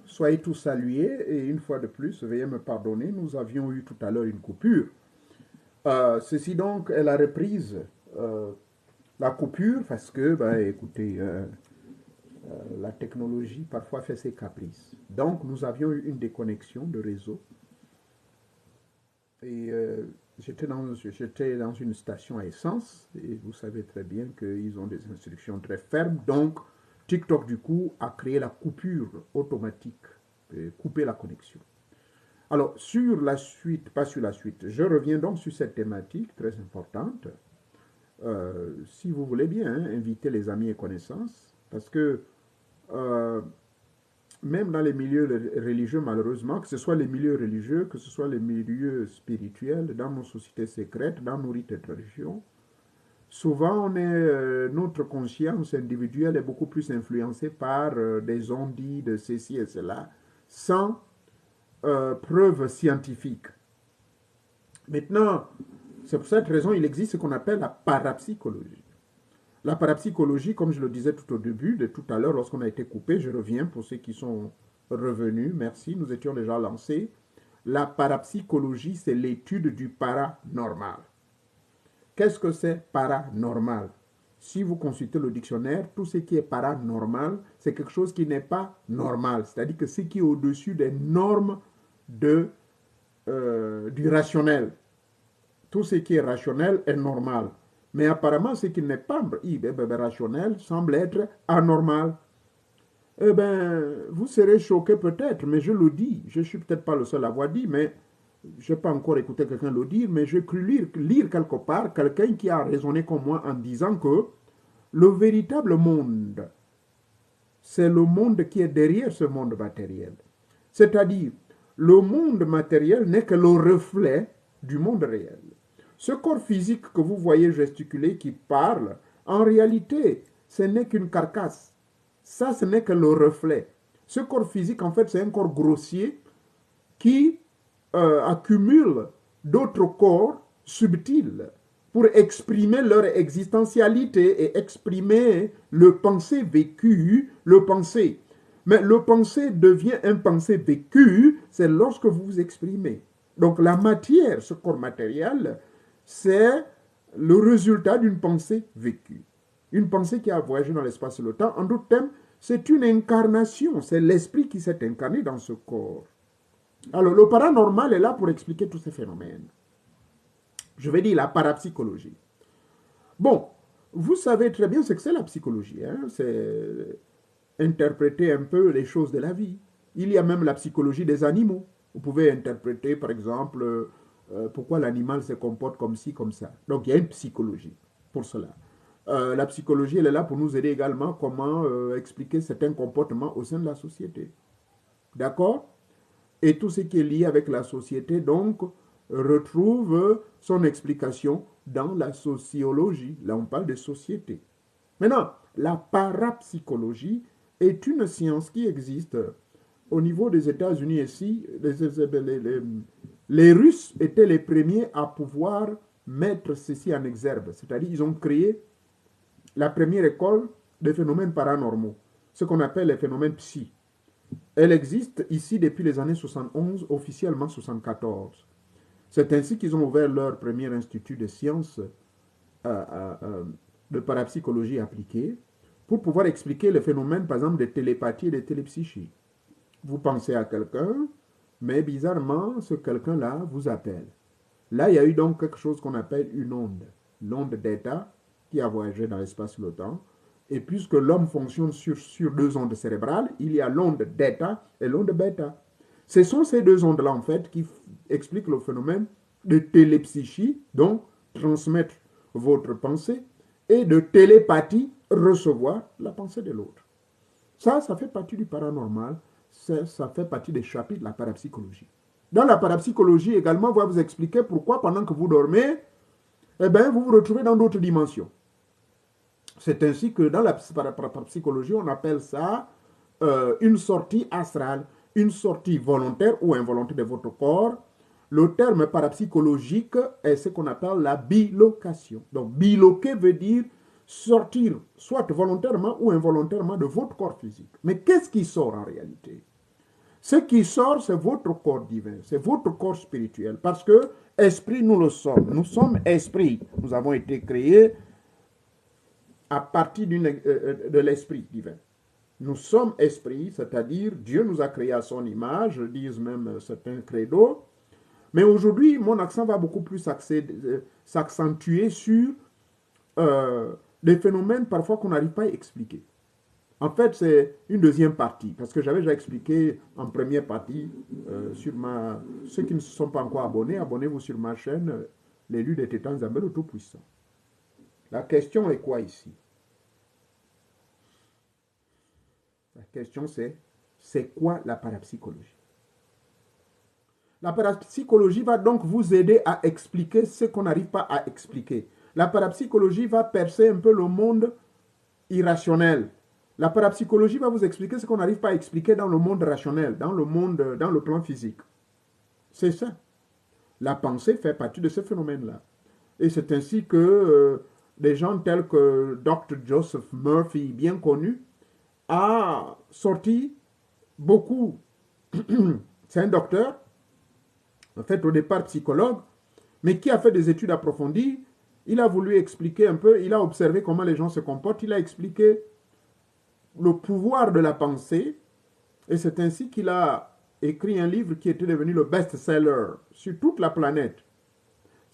Soyez tous salués et une fois de plus, veuillez me pardonner, nous avions eu tout à l'heure une coupure. Ceci donc est la reprise, la coupure, parce que, écoutez, la technologie parfois fait ses caprices. Donc nous avions eu une déconnexion de réseau et j'étais dans une station à essence et vous savez très bien qu'ils ont des instructions très fermes, donc TikTok, du coup, a créé la coupure automatique, couper la connexion. Alors, sur la suite, pas sur la suite, je reviens donc sur cette thématique très importante. si vous voulez bien, hein, inviter les amis et connaissances, parce que euh, même dans les milieux religieux, malheureusement, que ce soit les milieux religieux, que ce soit les milieux spirituels, dans nos sociétés secrètes, dans nos rites et traditions, souvent notre conscience individuelle est beaucoup plus influencée par des on-dit de ceci et cela, sans preuve scientifique. Maintenant, c'est pour cette raison qu'il existe ce qu'on appelle la parapsychologie. La parapsychologie, comme je le disais tout au début, de tout à l'heure, lorsqu'on a été coupé, je reviens pour ceux qui sont revenus, merci, nous étions déjà lancés. La parapsychologie, c'est l'étude du paranormal. Qu'est-ce que c'est paranormal? Si vous consultez le dictionnaire, tout ce qui est paranormal, c'est quelque chose qui n'est pas normal, c'est-à-dire que ce qui est au-dessus des normes du rationnel. Tout ce qui est rationnel est normal. Mais apparemment, ce qui n'est pas rationnel semble être anormal. Eh bien, vous serez choqué peut-être, mais je le dis. Je ne suis peut-être pas le seul à avoir dit, mais je n'ai pas encore écouté quelqu'un le dire, mais j'ai cru lire quelque part quelqu'un qui a raisonné comme moi en disant que le véritable monde, c'est le monde qui est derrière ce monde matériel. C'est-à-dire, le monde matériel n'est que le reflet du monde réel. Ce corps physique que vous voyez gesticuler, qui parle, en réalité, ce n'est qu'une carcasse. Ça, ce n'est que le reflet. Ce corps physique, en fait, c'est un corps grossier qui accumule d'autres corps subtils pour exprimer leur existentialité et exprimer le pensée vécu, le pensée. Mais le pensée devient un pensée vécu, c'est lorsque vous vous exprimez. Donc la matière, ce corps matériel, c'est le résultat d'une pensée vécue. Une pensée qui a voyagé dans l'espace et le temps. En d'autres termes, c'est une incarnation, c'est l'esprit qui s'est incarné dans ce corps. Alors, le paranormal est là pour expliquer tous ces phénomènes. Je vais dire la parapsychologie. Bon, vous savez très bien ce que c'est la psychologie. Hein? C'est interpréter un peu les choses de la vie. Il y a même la psychologie des animaux. Vous pouvez interpréter, par exemple, pourquoi l'animal se comporte comme ci, comme ça. Donc, il y a une psychologie pour cela. La psychologie, elle est là pour nous aider également comment expliquer certains comportements au sein de la société. D'accord? Et tout ce qui est lié avec la société, donc, retrouve son explication dans la sociologie. Là, on parle de société. Maintenant, la parapsychologie est une science qui existe au niveau des États-Unis ici. Les Russes étaient les premiers à pouvoir mettre ceci en exergue. C'est-à-dire ils ont créé la première école des phénomènes paranormaux, ce qu'on appelle les phénomènes psy. Elle existe ici depuis les années 71, officiellement 74. C'est ainsi qu'ils ont ouvert leur premier institut de sciences de parapsychologie appliquée pour pouvoir expliquer le phénomène, par exemple, de télépathie et de télépsychie. Vous pensez à quelqu'un, mais bizarrement, ce quelqu'un-là vous appelle. Là, il y a eu donc quelque chose qu'on appelle une onde, l'onde d'état qui a voyagé dans l'espace et le temps. Et puisque l'homme fonctionne sur deux ondes cérébrales, il y a l'onde d'état et l'onde bêta. Ce sont ces deux ondes-là, en fait, qui expliquent le phénomène de télépsychie, donc transmettre votre pensée, et de télépathie, recevoir la pensée de l'autre. Ça fait partie du paranormal, ça fait partie des chapitres de la parapsychologie. Dans la parapsychologie également, on va vous expliquer pourquoi pendant que vous dormez, eh bien, vous vous retrouvez dans d'autres dimensions. C'est ainsi que dans la parapsychologie, on appelle ça une sortie astrale, une sortie volontaire ou involontaire de votre corps. Le terme parapsychologique est ce qu'on appelle la bilocation. Donc, biloquer veut dire sortir, soit volontairement ou involontairement, de votre corps physique. Mais qu'est-ce qui sort en réalité? Ce qui sort, c'est votre corps divin, c'est votre corps spirituel. Parce que esprit, nous le sommes. Nous sommes esprit. Nous avons été créés à partir de l'esprit divin. Nous sommes esprit, c'est-à-dire Dieu nous a créés à son image, disent même certains credos. Mais aujourd'hui, mon accent va beaucoup plus s'accentuer sur des phénomènes parfois qu'on n'arrive pas à expliquer. En fait, c'est une deuxième partie, parce que j'avais déjà expliqué en première partie sur ma... Ceux qui ne se sont pas encore abonnés, abonnez-vous sur ma chaîne, l'élu des Tétans Zambé le Tout-Puissant. La question est quoi ici? La question c'est quoi la parapsychologie? La parapsychologie va donc vous aider à expliquer ce qu'on n'arrive pas à expliquer. La parapsychologie va percer un peu le monde irrationnel. La parapsychologie va vous expliquer ce qu'on n'arrive pas à expliquer dans le monde rationnel, dans le plan physique. C'est ça. La pensée fait partie de ce phénomène-là. Et c'est ainsi que des gens tels que Dr. Joseph Murphy, bien connu, a sorti beaucoup. C'est un docteur, en fait au départ psychologue, mais qui a fait des études approfondies. Il a voulu expliquer un peu, il a observé comment les gens se comportent, il a expliqué le pouvoir de la pensée, et c'est ainsi qu'il a écrit un livre qui était devenu le best-seller sur toute la planète.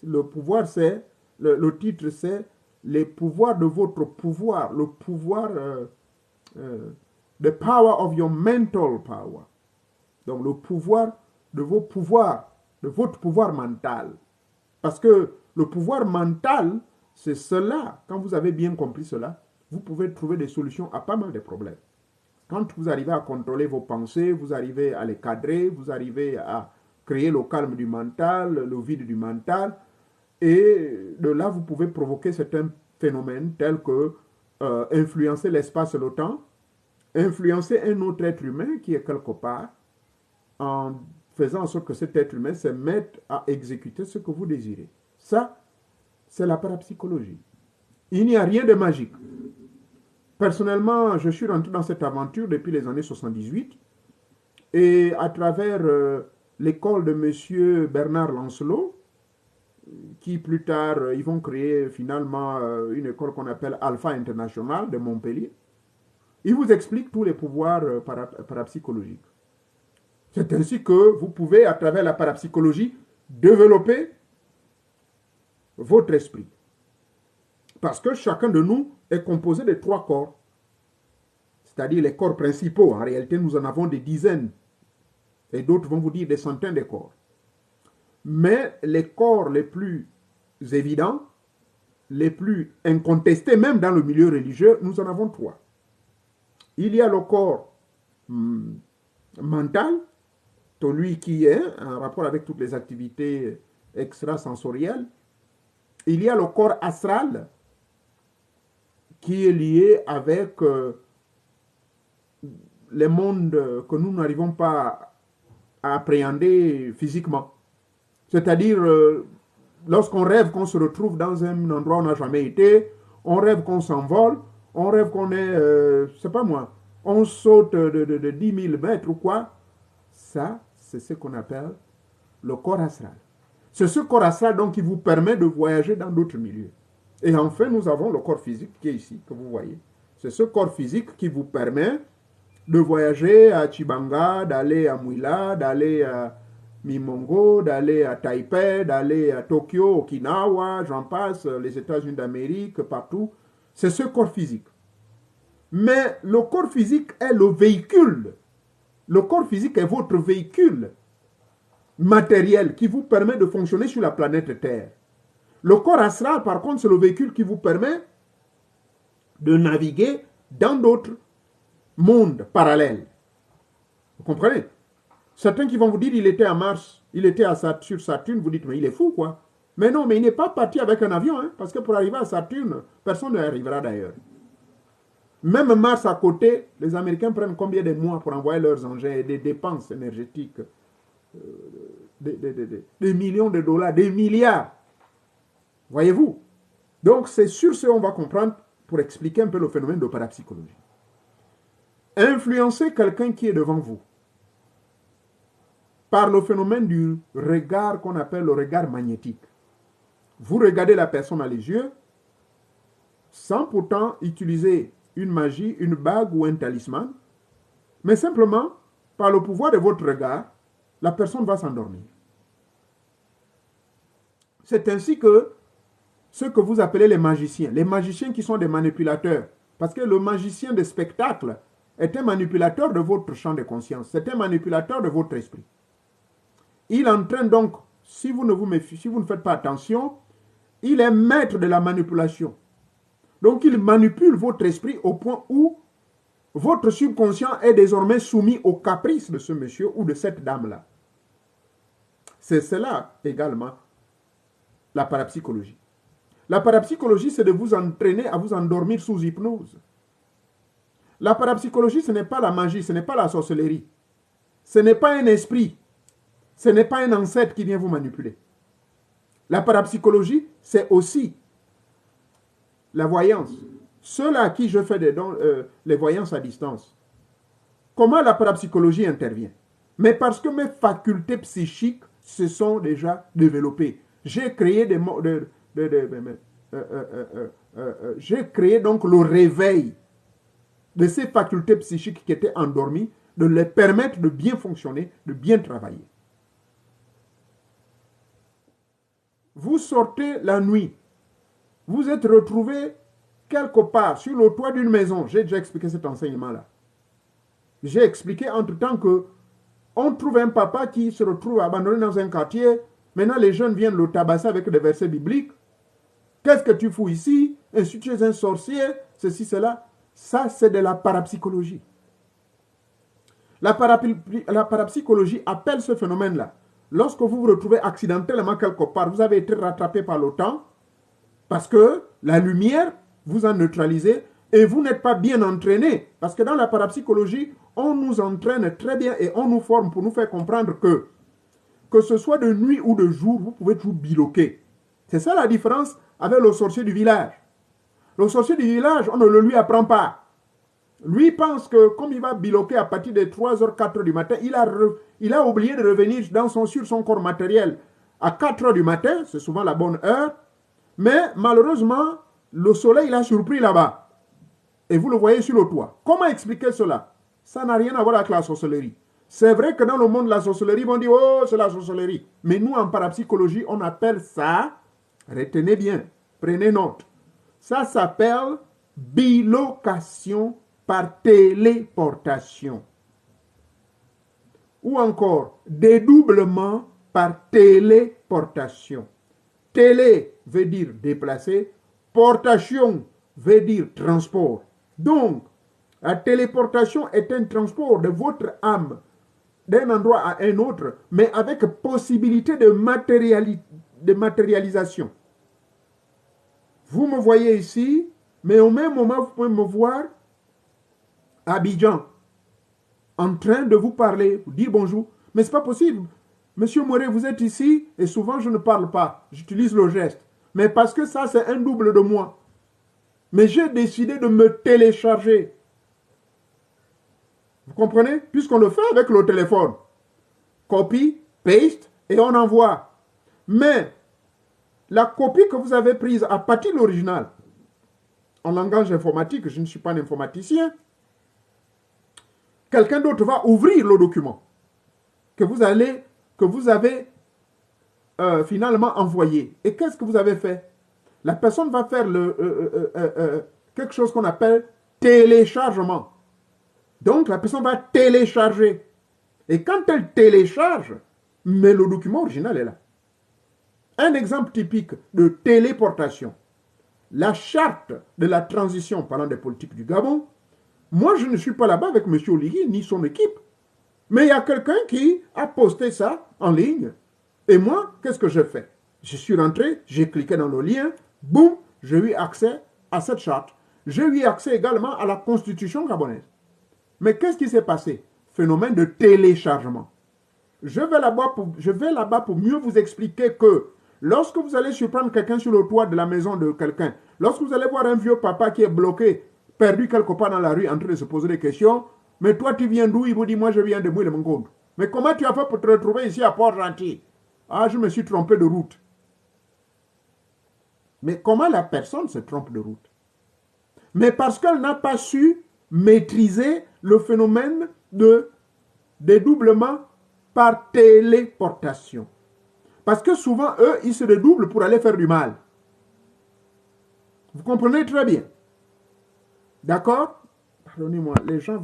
Le pouvoir, c'est, le titre, c'est les pouvoirs de votre pouvoir, le pouvoir, the power of your mental power. Donc le pouvoir de vos pouvoirs, de votre pouvoir mental. Parce que le pouvoir mental, c'est cela. Quand vous avez bien compris cela, vous pouvez trouver des solutions à pas mal de problèmes. Quand vous arrivez à contrôler vos pensées, vous arrivez à les cadrer, vous arrivez à créer le calme du mental, le vide du mental, et de là, vous pouvez provoquer certains phénomènes tels que influencer l'espace et le temps, influencer un autre être humain qui est quelque part, en faisant en sorte que cet être humain se mette à exécuter ce que vous désirez. Ça, c'est la parapsychologie. Il n'y a rien de magique. Personnellement, je suis rentré dans cette aventure depuis les années 78 et à travers l'école de M. Bernard Lancelot, qui plus tard, ils vont créer finalement une école qu'on appelle Alpha International de Montpellier. Il vous explique tous les pouvoirs parapsychologiques. C'est ainsi que vous pouvez, à travers la parapsychologie, développer votre esprit. Parce que chacun de nous est composé de 3 corps. C'est-à-dire les corps principaux. En réalité, nous en avons des dizaines. Et d'autres vont vous dire des centaines de corps. Mais les corps les plus évidents, les plus incontestés, même dans le milieu religieux, nous en avons 3. Il y a le corps mental, celui qui est en rapport avec toutes les activités extrasensorielles. Il y a le corps astral, qui est lié avec les mondes que nous n'arrivons pas à appréhender physiquement. C'est-à-dire, lorsqu'on rêve qu'on se retrouve dans un endroit où on n'a jamais été, on rêve qu'on s'envole, on rêve qu'on est, je sais pas moi, on saute de 10 000 mètres ou quoi. Ça, c'est ce qu'on appelle le corps astral. C'est ce corps astral donc qui vous permet de voyager dans d'autres milieux. Et enfin, nous avons le corps physique qui est ici, que vous voyez. C'est ce corps physique qui vous permet de voyager à Chibanga, d'aller à Mouila, d'aller à Mimongo, d'aller à Taipei, d'aller à Tokyo, Okinawa, j'en passe, les États-Unis d'Amérique, partout. C'est ce corps physique. Mais le corps physique est le véhicule. Le corps physique est votre véhicule matériel qui vous permet de fonctionner sur la planète Terre. Le corps astral, par contre, c'est le véhicule qui vous permet de naviguer dans d'autres mondes parallèles. Vous comprenez? Certains qui vont vous dire il était à Mars, il était sur Saturne, vous dites mais il est fou quoi. Mais non, mais il n'est pas parti avec un avion, hein, parce que pour arriver à Saturne, personne ne arrivera d'ailleurs. Même Mars à côté, les Américains prennent combien de mois pour envoyer leurs engins et des dépenses énergétiques, des millions de dollars, des milliards. Voyez-vous? Donc c'est sur ce qu'on va comprendre pour expliquer un peu le phénomène de parapsychologie. Influencer quelqu'un qui est devant vous par le phénomène du regard qu'on appelle le regard magnétique. Vous regardez la personne dans les yeux sans pourtant utiliser une magie, une bague ou un talisman, mais simplement par le pouvoir de votre regard, la personne va s'endormir. C'est ainsi que ceux que vous appelez les magiciens qui sont des manipulateurs, parce que le magicien de spectacle est un manipulateur de votre champ de conscience, c'est un manipulateur de votre esprit. Il entraîne donc, si vous ne faites pas attention, il est maître de la manipulation. Donc, il manipule votre esprit au point où votre subconscient est désormais soumis aux caprices de ce monsieur ou de cette dame-là. C'est cela également la parapsychologie. La parapsychologie, c'est de vous entraîner à vous endormir sous hypnose. La parapsychologie, ce n'est pas la magie, ce n'est pas la sorcellerie. Ce n'est pas un esprit. Ce n'est pas un ancêtre qui vient vous manipuler. La parapsychologie, c'est aussi la voyance. Ceux-là à qui je fais les voyances à distance. Comment la parapsychologie intervient? Mais parce que mes facultés psychiques se sont déjà développées. J'ai créé j'ai créé donc le réveil de ces facultés psychiques qui étaient endormies, de les permettre de bien fonctionner, de bien travailler. Vous sortez la nuit, vous êtes retrouvé quelque part sur le toit d'une maison. J'ai déjà expliqué cet enseignement-là. J'ai expliqué entre-temps que on trouve un papa qui se retrouve abandonné dans un quartier. Maintenant, les jeunes viennent le tabasser avec des versets bibliques. Qu'est-ce que tu fous ici? Tu es un sorcier, ceci, cela. Ça, c'est de la parapsychologie. La parapsychologie appelle ce phénomène-là. Lorsque vous vous retrouvez accidentellement quelque part, vous avez été rattrapé par le temps, parce que la lumière vous a neutralisé et vous n'êtes pas bien entraîné. Parce que dans la parapsychologie, on nous entraîne très bien et on nous forme pour nous faire comprendre que ce soit de nuit ou de jour, vous pouvez toujours biloquer. C'est ça la différence avec le sorcier du village. Le sorcier du village, on ne le lui apprend pas. Lui pense que comme il va biloquer à partir de 3h, 4h du matin, il a oublié de revenir sur son corps matériel à 4h du matin, c'est souvent la bonne heure, mais malheureusement, le soleil l'a surpris là-bas. Et vous le voyez sur le toit. Comment expliquer cela? Ça n'a rien à voir avec la sorcellerie. C'est vrai que dans le monde de la sorcellerie, ils vont dire, oh, c'est la sorcellerie. Mais nous, en parapsychologie, on appelle ça, retenez bien, prenez note, ça s'appelle bilocation par téléportation. Ou encore, dédoublement par téléportation. Télé veut dire déplacer, portation veut dire transport. Donc, la téléportation est un transport de votre âme d'un endroit à un autre, mais avec possibilité de matérialisation. Vous me voyez ici, mais au même moment, vous pouvez me voir à Abidjan, en train de vous parler, vous dire bonjour. Mais ce n'est pas possible. Monsieur Moré, vous êtes ici, et souvent je ne parle pas, j'utilise le geste. Mais parce que ça, c'est un double de moi. Mais j'ai décidé de me télécharger. Vous comprenez? Puisqu'on le fait avec le téléphone. Copie, paste, et on envoie. Mais la copie que vous avez prise à partir de l'original, en langage informatique, je ne suis pas un informaticien, quelqu'un d'autre va ouvrir le document que vous avez finalement envoyé. Et qu'est-ce que vous avez fait? La personne va faire quelque chose qu'on appelle téléchargement. Donc, la personne va télécharger. Et quand elle télécharge, mais le document original est là. Un exemple typique de téléportation. La charte de la transition parlant des politiques du Gabon. Moi, je ne suis pas là-bas avec M. Oligui ni son équipe. Mais il y a quelqu'un qui a posté ça en ligne. Et moi, qu'est-ce que je fais? Je suis rentré, j'ai cliqué dans le lien, boum, j'ai eu accès à cette charte. J'ai eu accès également à la constitution gabonaise. Mais qu'est-ce qui s'est passé? Phénomène de téléchargement. Je vais là-bas pour mieux vous expliquer que lorsque vous allez surprendre quelqu'un sur le toit de la maison de quelqu'un, lorsque vous allez voir un vieux papa qui est bloqué, perdu quelque part dans la rue, en train de se poser des questions, mais toi tu viens d'où? Il vous dit, moi je viens de Mouille-le-Mongonde. Mais comment tu as fait pour te retrouver ici à Port-Gentil? Ah, je me suis trompé de route. Mais comment la personne se trompe de route? Mais parce qu'elle n'a pas su maîtriser le phénomène de dédoublement par téléportation. Parce que souvent, eux, ils se dédoublent pour aller faire du mal. Vous comprenez très bien. D'accord? Pardonnez-moi, les gens...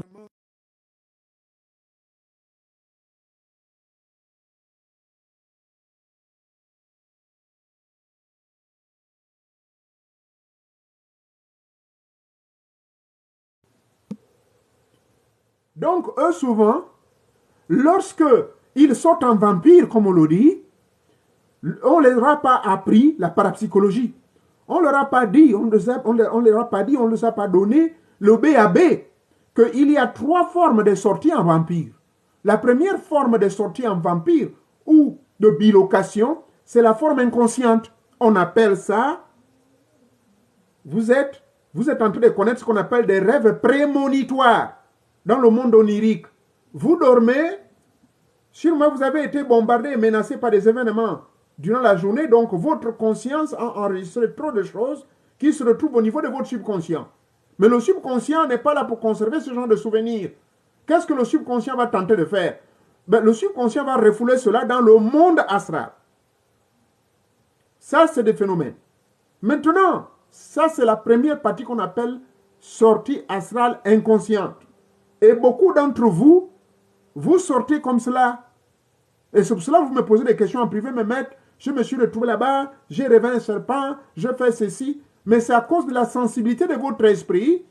Donc, eux, souvent, lorsque ils sortent en vampire, comme on le dit, on ne leur a pas appris la parapsychologie. On ne leur a pas dit, on ne leur a pas dit, on ne leur a pas donné le B à B, qu'il y a 3 formes de sortie en vampire. La première forme de sortie en vampire ou de bilocation, c'est la forme inconsciente. On appelle ça, vous êtes en train de connaître ce qu'on appelle des rêves prémonitoires dans le monde onirique. Vous dormez, sûrement vous avez été bombardé et menacé par des événements durant la journée, donc votre conscience a enregistré trop de choses qui se retrouvent au niveau de votre subconscient. Mais le subconscient n'est pas là pour conserver ce genre de souvenirs. Qu'est-ce que le subconscient va tenter de faire? Le subconscient va refouler cela dans le monde astral. Ça, c'est des phénomènes. Maintenant, ça, c'est la première partie qu'on appelle sortie astrale inconsciente. Et beaucoup d'entre vous, vous sortez comme cela. Et c'est pour cela que vous me posez des questions en privé, mais maître, je me suis retrouvé là-bas, j'ai rêvé un serpent, je fais ceci. Mais c'est à cause de la sensibilité de votre esprit.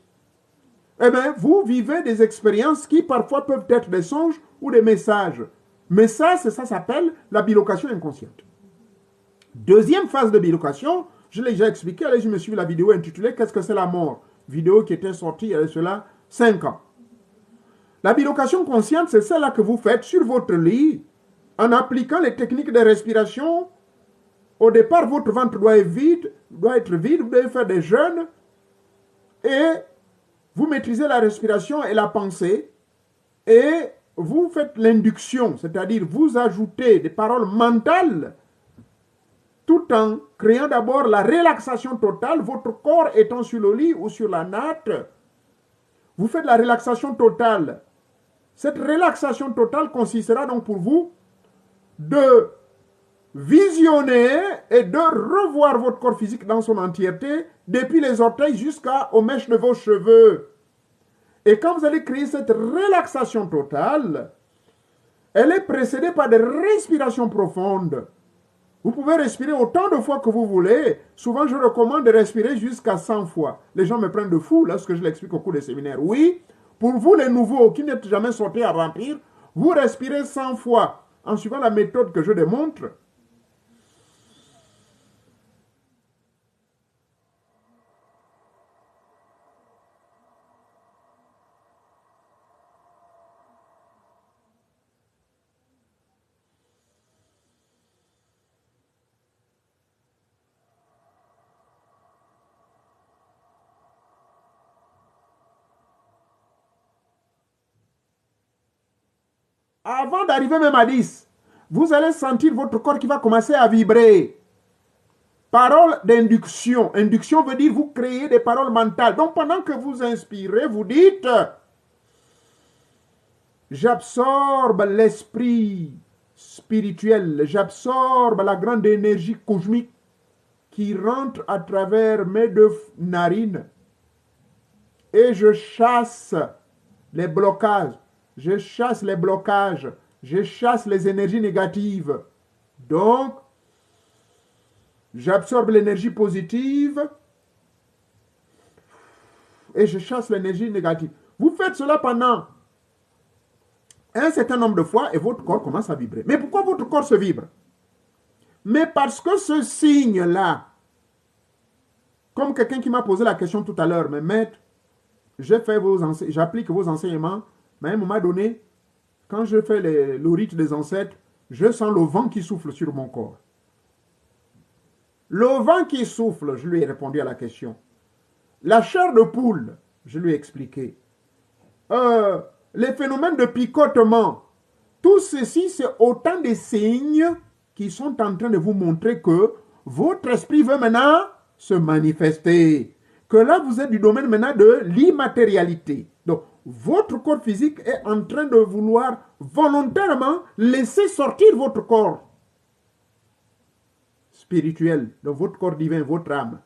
Eh bien, vous vivez des expériences qui parfois peuvent être des songes ou des messages. Mais ça s'appelle la bilocation inconsciente. Deuxième phase de bilocation, je l'ai déjà expliqué, allez, je me suis la vidéo intitulée « Qu'est-ce que c'est la mort ?» Vidéo qui était sortie il y a cela 5 ans. La bilocation consciente, c'est celle-là que vous faites sur votre lit en appliquant les techniques de respiration. Au départ, votre ventre doit être vide, vous devez faire des jeûnes et vous maîtrisez la respiration et la pensée et vous faites l'induction, c'est-à-dire vous ajoutez des paroles mentales tout en créant d'abord la relaxation totale, votre corps étant sur le lit ou sur la natte. Vous faites la relaxation totale. Cette relaxation totale consistera donc pour vous de visionner et de revoir votre corps physique dans son entièreté, depuis les orteils jusqu'aux mèches de vos cheveux. Et quand vous allez créer cette relaxation totale, elle est précédée par des respirations profondes. Vous pouvez respirer autant de fois que vous voulez. Souvent, je recommande de respirer jusqu'à 100 fois. Les gens me prennent de fou lorsque je l'explique au cours des séminaires. Oui, pour vous les nouveaux qui n'êtes jamais sortis à vampire, vous respirez 100 fois en suivant la méthode que je démontre. Avant d'arriver même à 10, vous allez sentir votre corps qui va commencer à vibrer. Parole d'induction. Induction veut dire vous créez des paroles mentales. Donc pendant que vous inspirez, vous dites « J'absorbe l'esprit spirituel, j'absorbe la grande énergie cosmique qui rentre à travers mes 2 narines et je chasse les blocages. Je chasse les blocages, je chasse les énergies négatives. Donc, j'absorbe l'énergie positive et je chasse l'énergie négative. Vous faites cela pendant un certain nombre de fois et votre corps commence à vibrer. Mais pourquoi votre corps se vibre? Mais parce que ce signe-là, comme quelqu'un qui m'a posé la question tout à l'heure, mais maître, j'applique vos enseignements, mais à un moment donné, quand je fais le rite des ancêtres, je sens le vent qui souffle sur mon corps. Le vent qui souffle, je lui ai répondu à la question. La chair de poule, je lui ai expliqué. Les phénomènes de picotement, tout ceci, c'est autant de signes qui sont en train de vous montrer que votre esprit veut maintenant se manifester. Que là, vous êtes du domaine maintenant de l'immatérialité. Donc, votre corps physique est en train de vouloir volontairement laisser sortir votre corps spirituel, de votre corps divin, votre âme.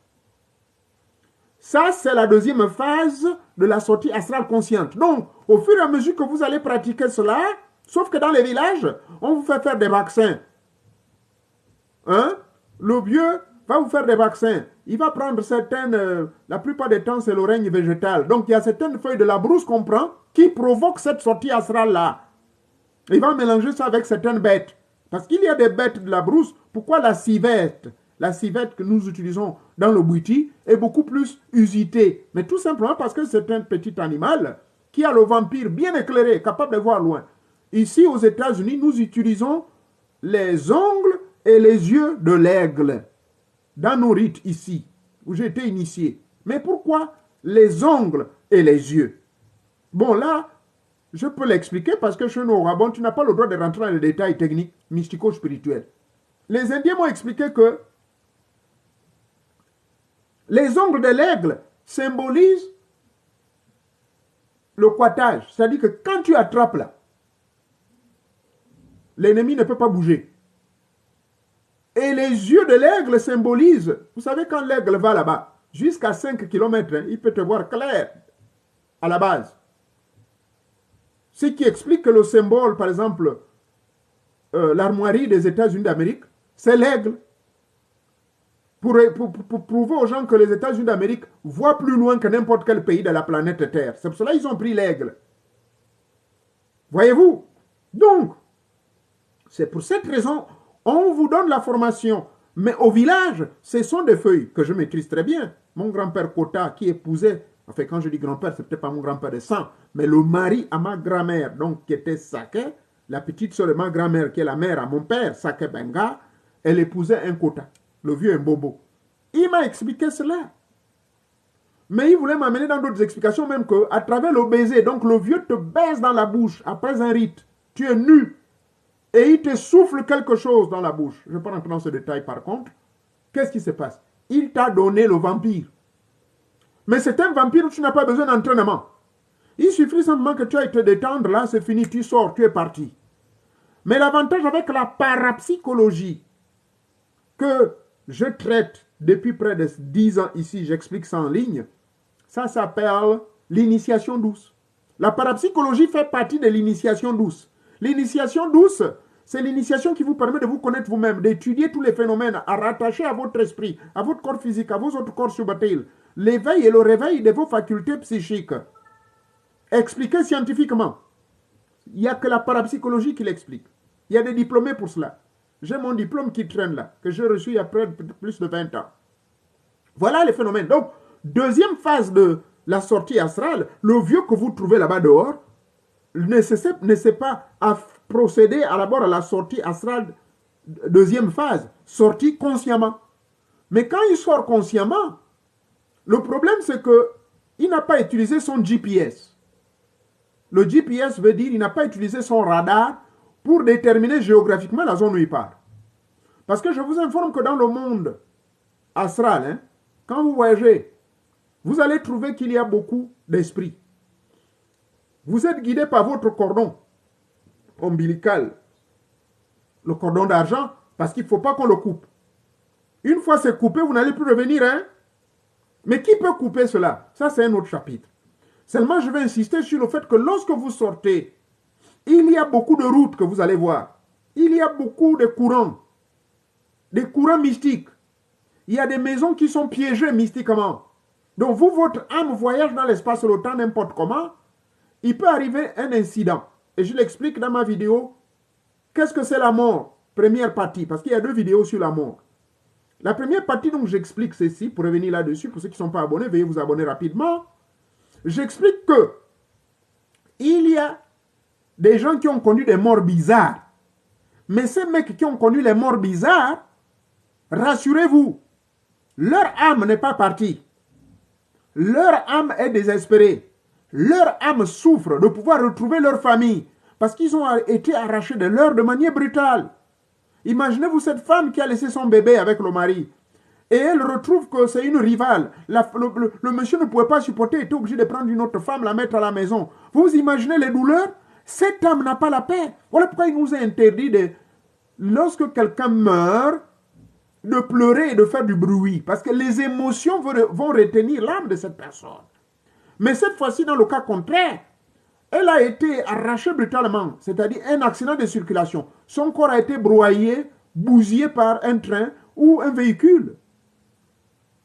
Ça, c'est la deuxième phase de la sortie astrale consciente. Donc, au fur et à mesure que vous allez pratiquer cela, sauf que dans les villages, on vous fait faire des vaccins. Hein? Le vieux va vous faire des vaccins. Il va prendre certaines, la plupart des temps, c'est le règne végétal. Donc, il y a certaines feuilles de la brousse qu'on prend qui provoquent cette sortie astrale-là. Il va mélanger ça avec certaines bêtes. Parce qu'il y a des bêtes de la brousse. Pourquoi la civette que nous utilisons dans le bouti est beaucoup plus usitée. Mais tout simplement parce que c'est un petit animal qui a le vampire bien éclairé, capable de voir loin. Ici, aux États-Unis, nous utilisons les ongles et les yeux de l'aigle dans nos rites ici, où j'ai été initié. Mais pourquoi les ongles et les yeux? Bon, là, je peux l'expliquer parce que chez nous, au Gabon, tu n'as pas le droit de rentrer dans les détails techniques, mystico-spirituels. Les Indiens m'ont expliqué que les ongles de l'aigle symbolisent le coitage. C'est-à-dire que quand tu attrapes là, l'ennemi ne peut pas bouger. Et les yeux de l'aigle symbolisent, vous savez, quand l'aigle va là-bas, jusqu'à 5 km, il peut te voir clair à la base. Ce qui explique que le symbole, par exemple, l'armoirie des États-Unis d'Amérique, c'est l'aigle. Pour prouver aux gens que les États-Unis d'Amérique voient plus loin que n'importe quel pays de la planète Terre. C'est pour cela qu'ils ont pris l'aigle. Voyez-vous? Donc, c'est pour cette raison, on vous donne la formation. Mais au village, ce sont des feuilles que je maîtrise très bien. Mon grand-père Kota, qui épousait, enfin quand je dis grand-père, c'est peut-être pas mon grand-père de sang, mais le mari à ma grand-mère, donc qui était Sake, la petite soeur de ma grand-mère, qui est la mère à mon père, Sake Benga, elle épousait un Kota, le vieux Mbobo. Il m'a expliqué cela. Mais il voulait m'amener dans d'autres explications, même qu'à travers le baiser, donc le vieux te baise dans la bouche après un rite. Tu es nu. Et il te souffle quelque chose dans la bouche. Je ne vais pas rentrer dans ce détail par contre. Qu'est-ce qui se passe? Il t'a donné le vampire. Mais c'est un vampire où tu n'as pas besoin d'entraînement. Il suffit simplement que tu ailles te détendre, là c'est fini, tu sors, tu es parti. Mais l'avantage avec la parapsychologie que je traite depuis près de 10 ans ici, j'explique ça en ligne, ça s'appelle l'initiation douce. La parapsychologie fait partie de l'initiation douce. L'initiation douce, c'est l'initiation qui vous permet de vous connaître vous-même, d'étudier tous les phénomènes à rattacher à votre esprit, à votre corps physique, à vos autres corps subtils. L'éveil et le réveil de vos facultés psychiques. Expliqué scientifiquement. Il n'y a que la parapsychologie qui l'explique. Il y a des diplômés pour cela. J'ai mon diplôme qui traîne là, que j'ai reçu il y a plus de 20 ans. Voilà les phénomènes. Donc, deuxième phase de la sortie astrale, le vieux que vous trouvez là-bas dehors, ne sait pas à procéder d'abord à la sortie astrale, deuxième phase, sortie consciemment. Mais quand il sort consciemment, le problème c'est qu'il n'a pas utilisé son GPS. Le GPS veut dire qu'il n'a pas utilisé son radar pour déterminer géographiquement la zone où il part. Parce que je vous informe que dans le monde astral, quand vous voyagez, vous allez trouver qu'il y a beaucoup d'esprits. Vous êtes guidé par votre cordon ombilical, le cordon d'argent, parce qu'il ne faut pas qu'on le coupe. Une fois c'est coupé, vous n'allez plus revenir. Mais qui peut couper cela? Ça, c'est un autre chapitre. Seulement, je vais insister sur le fait que lorsque vous sortez, il y a beaucoup de routes que vous allez voir. Il y a beaucoup de courants. Des courants mystiques. Il y a des maisons qui sont piégées mystiquement. Donc, vous, votre âme voyage dans l'espace et le temps n'importe comment. Il peut arriver un incident. Et je l'explique dans ma vidéo. Qu'est-ce que c'est la mort? Première partie. Parce qu'il y a 2 vidéos sur la mort. La première partie, donc, j'explique ceci. Pour revenir là-dessus, pour ceux qui ne sont pas abonnés, veuillez vous abonner rapidement. J'explique que il y a des gens qui ont connu des morts bizarres. Mais ces mecs qui ont connu les morts bizarres, rassurez-vous, leur âme n'est pas partie. Leur âme est désespérée. Leur âme souffre de pouvoir retrouver leur famille parce qu'ils ont été arrachés de leur de manière brutale. Imaginez-vous cette femme qui a laissé son bébé avec le mari. Et elle retrouve que c'est une rivale. Le monsieur ne pouvait pas supporter, il était obligé de prendre une autre femme, la mettre à la maison. Vous imaginez les douleurs? Cette âme n'a pas la paix. Voilà pourquoi il nous est interdit lorsque quelqu'un meurt, de pleurer et de faire du bruit. Parce que les émotions vont retenir l'âme de cette personne. Mais cette fois-ci, dans le cas contraire, elle a été arrachée brutalement, c'est-à-dire un accident de circulation. Son corps a été broyé, bousillé par un train ou un véhicule.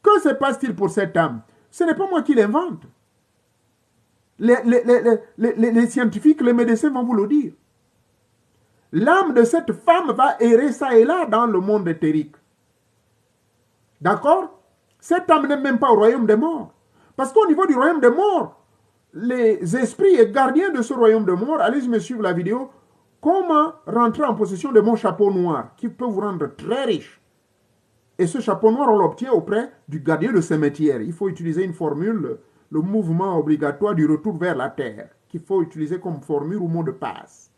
Que se passe-t-il pour cette âme? Ce n'est pas moi qui l'invente. Les scientifiques, les médecins vont vous le dire. L'âme de cette femme va errer ça et là dans le monde éthérique. D'accord? Cette âme n'est même pas au royaume des morts. Parce qu'au niveau du royaume des morts, les esprits et gardiens de ce royaume des morts, allez me suivre la vidéo, comment rentrer en possession de mon chapeau noir, qui peut vous rendre très riche. Et ce chapeau noir, on l'obtient auprès du gardien de cimetière. Il faut utiliser une formule, le mouvement obligatoire du retour vers la terre, qu'il faut utiliser comme formule ou mot de passe.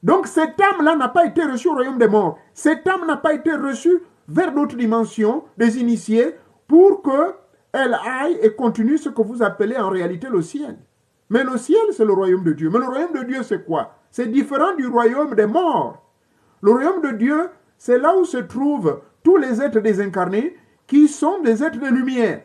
Donc cette âme-là n'a pas été reçue au royaume des morts. Cette âme n'a pas été reçue vers d'autres dimensions, des initiés, pour qu'elle aille et continue ce que vous appelez en réalité le ciel. Mais le ciel, c'est le royaume de Dieu. Mais le royaume de Dieu, c'est quoi? C'est différent du royaume des morts. Le royaume de Dieu, c'est là où se trouvent tous les êtres désincarnés qui sont des êtres de lumière,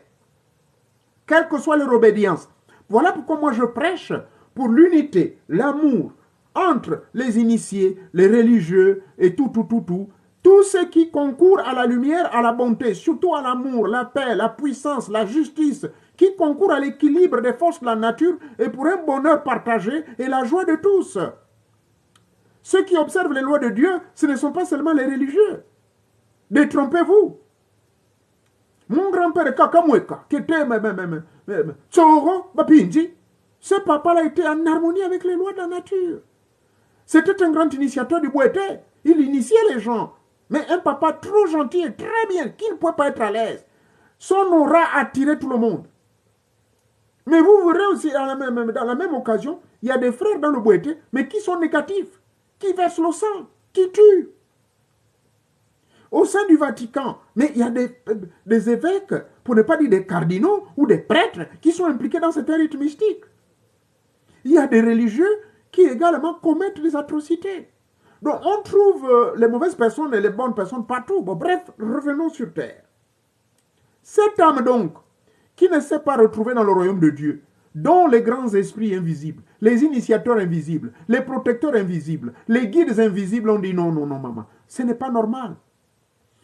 quelle que soit leur obédience. Voilà pourquoi moi je prêche pour l'unité, l'amour entre les initiés, les religieux et tout. Tous ceux qui concourent à la lumière, à la bonté, surtout à l'amour, la paix, la puissance, la justice, qui concourent à l'équilibre des forces de la nature et pour un bonheur partagé et la joie de tous. Ceux qui observent les lois de Dieu, ce ne sont pas seulement les religieux. Détrompez-vous. Mon grand-père Kakamweka, qui était Tsoro Bapinji, ce papa-là était en harmonie avec les lois de la nature. C'était un grand initiateur du Bouété. Il initiait les gens. Mais un papa trop gentil et très bien, qui ne pouvait pas être à l'aise. Son aura attirait tout le monde. Mais vous verrez aussi, dans la même occasion, il y a des frères dans le Bouété, mais qui sont négatifs, qui versent le sang, qui tuent. Au sein du Vatican, mais il y a des évêques, pour ne pas dire des cardinaux ou des prêtres, qui sont impliqués dans cet rite mystique. Il y a des religieux qui également commettent des atrocités. Donc on trouve les mauvaises personnes et les bonnes personnes partout. Bon, bref, revenons sur terre. Cette âme donc, qui ne s'est pas retrouvée dans le royaume de Dieu, dont les grands esprits invisibles, les initiateurs invisibles, les protecteurs invisibles, les guides invisibles ont dit non, maman, ce n'est pas normal.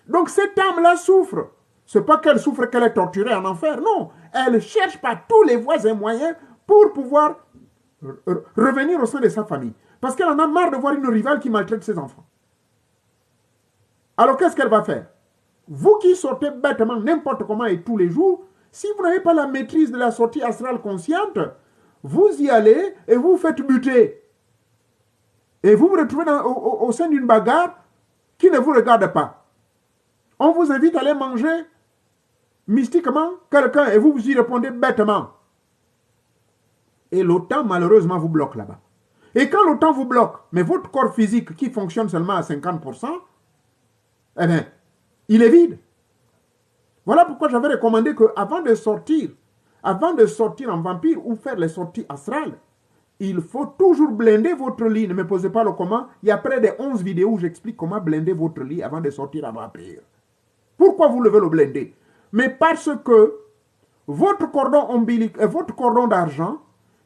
Donc cette âme-là souffre. Ce n'est pas qu'elle souffre, qu'elle est torturée en enfer, non. Elle cherche par tous les voies et moyens pour pouvoir revenir au sein de sa famille. Parce qu'elle en a marre de voir une rivale qui maltraite ses enfants. Alors qu'est-ce qu'elle va faire? Vous qui sortez bêtement n'importe comment et tous les jours, si vous n'avez pas la maîtrise de la sortie astrale consciente, vous y allez et vous faites buter. Et vous vous retrouvez au sein d'une bagarre qui ne vous regarde pas. On vous invite à aller manger mystiquement quelqu'un et vous y répondez bêtement. Et le temps, malheureusement, vous bloque là-bas. Et quand le temps vous bloque, mais votre corps physique qui fonctionne seulement à 50%, eh bien, il est vide. Voilà pourquoi j'avais recommandé qu'avant de sortir en vampire ou faire les sorties astrales, il faut toujours blinder votre lit. Ne me posez pas le comment. Il y a près de 11 vidéos où j'explique comment blinder votre lit avant de sortir en vampire. Pourquoi vous devez le blinder? Mais parce que votre cordon ombilical et votre cordon d'argent,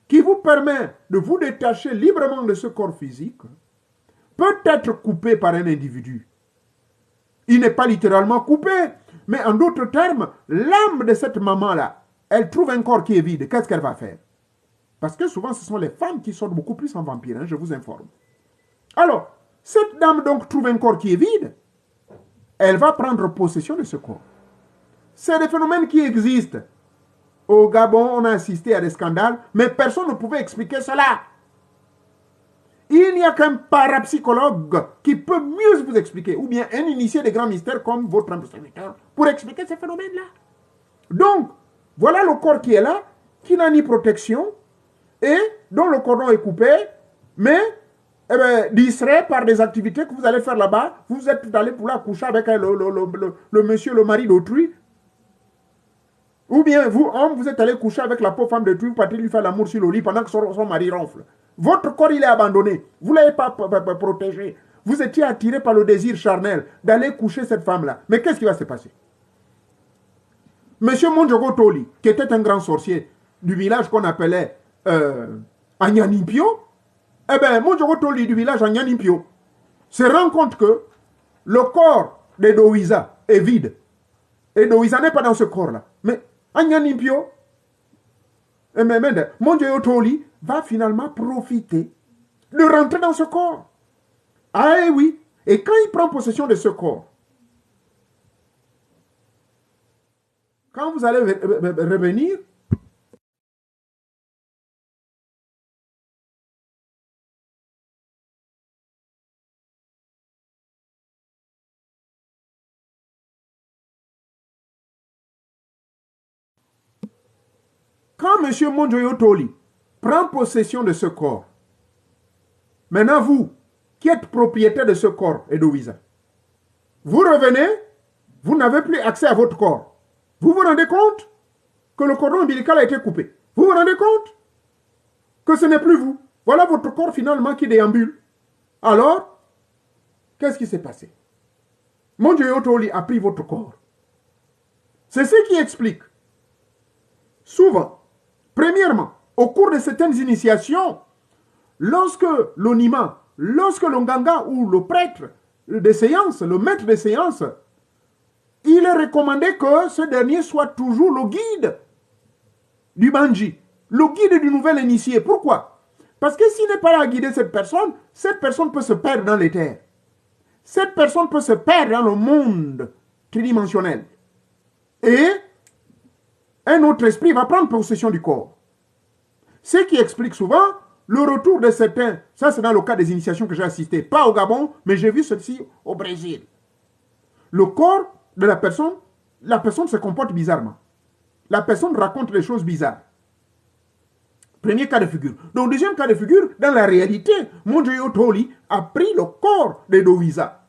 qui vous permet de vous détacher librement de ce corps physique, peut être coupé par un individu. Il n'est pas littéralement coupé, mais en d'autres termes, l'âme de cette maman-là, elle trouve un corps qui est vide. Qu'est-ce qu'elle va faire? Parce que souvent, ce sont les femmes qui sortent beaucoup plus en vampire, hein, je vous informe. Alors, cette dame donc trouve un corps qui est vide, elle va prendre possession de ce corps. C'est des phénomènes qui existent. Au Gabon, on a assisté à des scandales, mais personne ne pouvait expliquer cela. Il n'y a qu'un parapsychologue qui peut mieux vous expliquer, ou bien un initié des grands mystères comme votre serviteur, pour expliquer ces phénomènes-là. Donc, voilà le corps qui est là, qui n'a ni protection, et dont le cordon est coupé, mais distrait par des activités que vous allez faire là-bas. Vous êtes allé pour la coucher avec le monsieur, le mari d'autrui. Ou bien vous, homme, vous êtes allé coucher avec la pauvre femme d'autrui, vous partez lui faire l'amour sur le lit pendant que son mari ronfle. Votre corps, il est abandonné. Vous ne l'avez pas protégé. Vous étiez attiré par le désir charnel d'aller coucher cette femme-là. Mais qu'est-ce qui va se passer? Monsieur Mondjogo Toli, qui était un grand sorcier du village qu'on appelait Anyanimpio, eh bien, Mondjogo Toli du village Anyanimpio se rend compte que le corps de Doïsa est vide. Edoïsa n'est pas dans ce corps-là. Mais Anyanimpio, mon Dieu Otoli va finalement profiter de rentrer dans ce corps. Ah oui. Et quand il prend possession de ce corps, quand vous allez revenir, quand M. Monjoyo Toli prend possession de ce corps, maintenant vous, qui êtes propriétaire de ce corps, Edoïsa, vous revenez, vous n'avez plus accès à votre corps. Vous vous rendez compte que le cordon ombilical a été coupé? Vous vous rendez compte que ce n'est plus vous? Voilà votre corps finalement qui déambule. Alors, qu'est-ce qui s'est passé? Monjoyo Toli a pris votre corps. C'est ce qui explique. Souvent, premièrement, au cours de certaines initiations, lorsque l'onima, lorsque l'onganga ou le prêtre des séances, le maître des séances, il est recommandé que ce dernier soit toujours le guide du banji, le guide du nouvel initié. Pourquoi? Parce que s'il n'est pas là à guider cette personne peut se perdre dans les terres. Cette personne peut se perdre dans le monde tridimensionnel. Et un autre esprit va prendre possession du corps. Ce qui explique souvent le retour de certains. Ça, c'est dans le cas des initiations que j'ai assistées. Pas au Gabon, mais j'ai vu ceci au Brésil. Le corps de la personne se comporte bizarrement. La personne raconte des choses bizarres. Premier cas de figure. Donc, deuxième cas de figure, dans la réalité, Monjoyo Toli a pris le corps d'Edoïsa.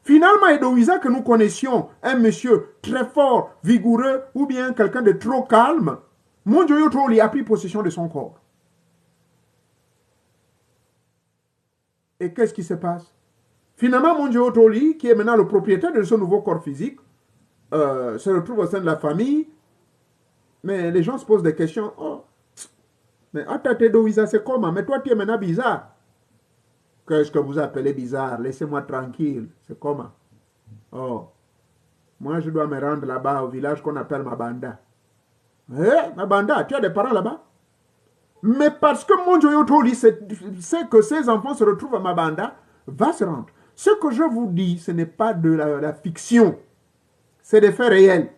Finalement, Edoïsa que nous connaissions, un monsieur très fort, vigoureux, ou bien quelqu'un de trop calme, Monjoyo Toli a pris possession de son corps. Et qu'est-ce qui se passe? Finalement, Monjoyo Toli, qui est maintenant le propriétaire de ce nouveau corps physique, se retrouve au sein de la famille, mais les gens se posent des questions. Oh, mais attends, Edoïsa, c'est comment? Mais toi, tu es maintenant bizarre. Qu'est-ce que vous appelez bizarre? Laissez-moi tranquille. C'est comment? Oh, moi, je dois me rendre là-bas au village qu'on appelle Mabanda. Eh, Mabanda, tu as des parents là-bas? Mais parce que Monjoyo Toli sait que ses enfants se retrouvent à Mabanda, va se rendre. Ce que je vous dis, ce n'est pas de la fiction. C'est des faits réels.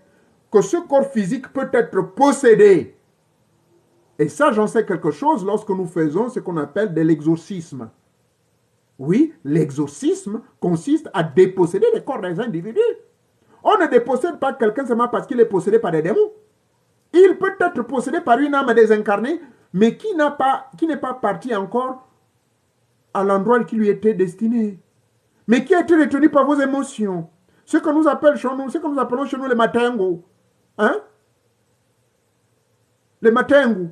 Que ce corps physique peut être possédé. Et ça, j'en sais quelque chose lorsque nous faisons ce qu'on appelle de l'exorcisme. Oui, l'exorcisme consiste à déposséder les corps des individus. On ne dépossède pas quelqu'un seulement parce qu'il est possédé par des démons. Il peut être possédé par une âme désincarnée, mais qui n'est pas parti encore à l'endroit qui lui était destiné, mais qui a été retenu par vos émotions. Ce que nous appelons chez nous les matengo. Hein? Les matengo.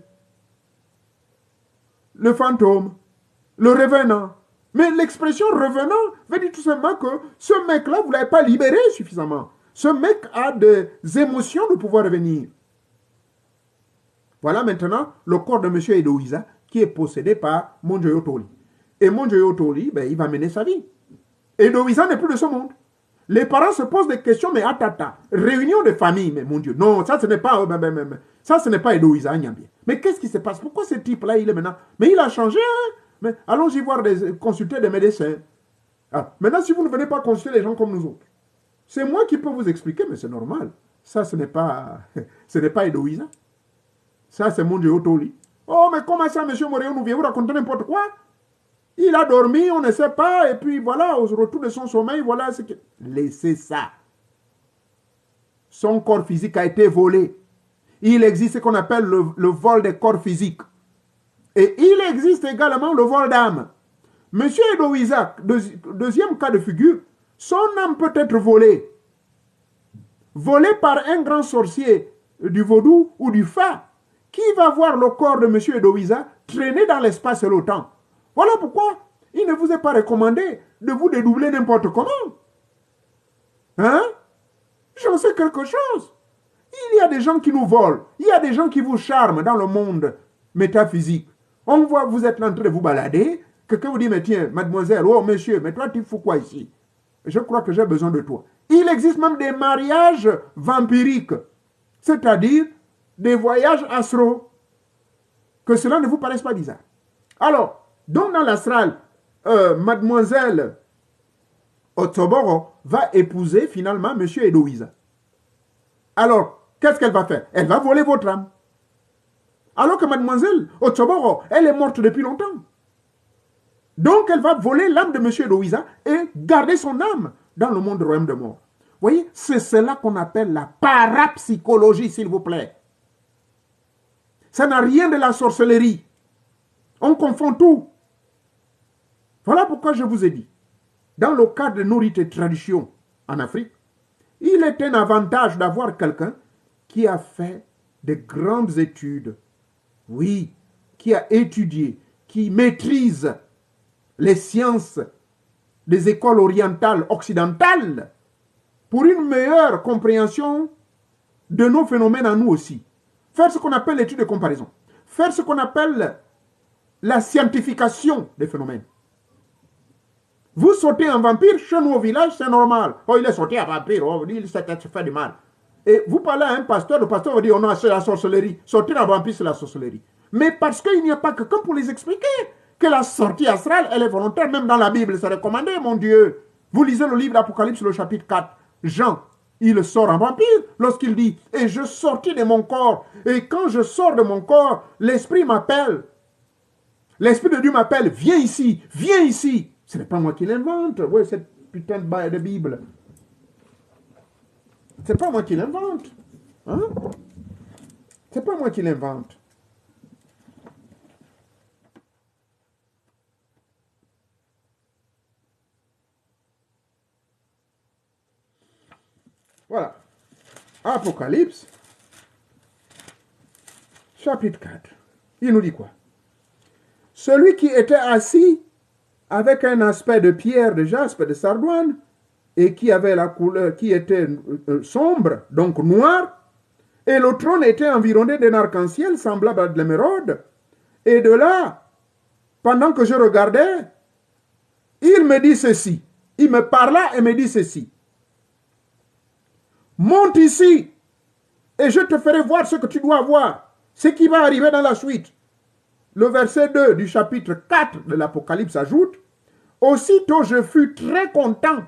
Le fantôme. Le revenant. Mais l'expression revenant veut dire tout simplement que ce mec-là, vous ne l'avez pas libéré suffisamment. Ce mec a des émotions de pouvoir revenir. Voilà maintenant le corps de M. Edoïsa qui est possédé par Monjoyo Toli. Et Monjoyo Toli, il va mener sa vie. Edoïsa n'est plus de ce monde. Les parents se posent des questions, mais attends, réunion de famille, mais mon Dieu, non, ça ce n'est pas, ça ce n'est pas Edoïsa Nyambie. Mais qu'est-ce qui se passe? Pourquoi ce type-là, il est maintenant? Mais il a changé, hein? Mais allons-y voir, consulter des médecins. Ah, maintenant, si vous ne venez pas consulter les gens comme nous autres, c'est moi qui peux vous expliquer, mais c'est normal. Ça, ce n'est pas Edoïsa. Ça, c'est Monjoyo Toli. Oh, mais comment ça, monsieur Moréo, nous vient vous raconter n'importe quoi? Il a dormi, on ne sait pas, et puis voilà, au retour de son sommeil, voilà ce que... Laissez ça. Son corps physique a été volé. Il existe ce qu'on appelle le vol des corps physiques. Et il existe également le vol d'âme. Monsieur Edoïsa, deuxième cas de figure, son âme peut être volée. Volée par un grand sorcier du vaudou ou du fa, qui va voir le corps de monsieur Edoïsa traîner dans l'espace et le temps. Voilà pourquoi il ne vous est pas recommandé de vous dédoubler n'importe comment. Hein? J'en sais quelque chose. Il y a des gens qui nous volent. Il y a des gens qui vous charment dans le monde métaphysique. On voit que vous êtes en train de vous balader. Quelqu'un vous dit, mais tiens, mademoiselle, oh monsieur, mais toi tu fous quoi ici? Je crois que j'ai besoin de toi. Il existe même des mariages vampiriques, c'est-à-dire des voyages astraux. Que cela ne vous paraisse pas bizarre. Alors, donc dans l'astral, mademoiselle Otsoboro va épouser finalement monsieur Edoïsa. Alors, qu'est-ce qu'elle va faire? Elle va voler votre âme. Alors que mademoiselle Otsoboro, elle est morte depuis longtemps. Donc, elle va voler l'âme de monsieur Edoïsa et garder son âme dans le monde royaume de mort. Vous voyez, c'est cela qu'on appelle la parapsychologie, s'il vous plaît. Ça n'a rien de la sorcellerie. On confond tout. Voilà pourquoi je vous ai dit, dans le cadre de nos rites et traditions en Afrique, il est un avantage d'avoir quelqu'un qui a fait de grandes études, oui, qui a étudié, qui maîtrise les sciences des écoles orientales, occidentales, pour une meilleure compréhension de nos phénomènes à nous aussi. Faire ce qu'on appelle l'étude de comparaison. Faire ce qu'on appelle la scientification des phénomènes. Vous sautez un vampire, chez nous au village, c'est normal. Oh, il est sauté un vampire, oh, il s'est fait du mal. Et vous parlez à un pasteur, le pasteur va dire, oh non, c'est la sorcellerie. Sauter un vampire, c'est la sorcellerie. Mais parce qu'il n'y a pas quelqu'un pour les expliquer que la sortie astrale, elle est volontaire, même dans la Bible, c'est recommandé, mon Dieu. Vous lisez le livre d'Apocalypse, le chapitre 4. Jean, il sort en vampire lorsqu'il dit, et je sortis de mon corps. Et quand je sors de mon corps, l'Esprit m'appelle. L'Esprit de Dieu m'appelle, viens ici, viens ici. Ce n'est pas moi qui l'invente. Oui, cette putain de Bible. Ce n'est pas moi qui l'invente. Hein? Ce n'est pas moi qui l'invente. Voilà. Apocalypse, chapitre 4. Il nous dit quoi? Celui qui était assis avec un aspect de pierre, de jaspe, de sardoine, et qui avait la couleur, qui était sombre, donc noir, et le trône était environné d'un arc-en-ciel semblable à de l'émeraude. Et de là, pendant que je regardais, il me dit ceci. Il me parla et me dit ceci. Monte ici et je te ferai voir ce que tu dois voir, ce qui va arriver dans la suite. Le verset 2 du chapitre 4 de l'Apocalypse ajoute, aussitôt je fus très content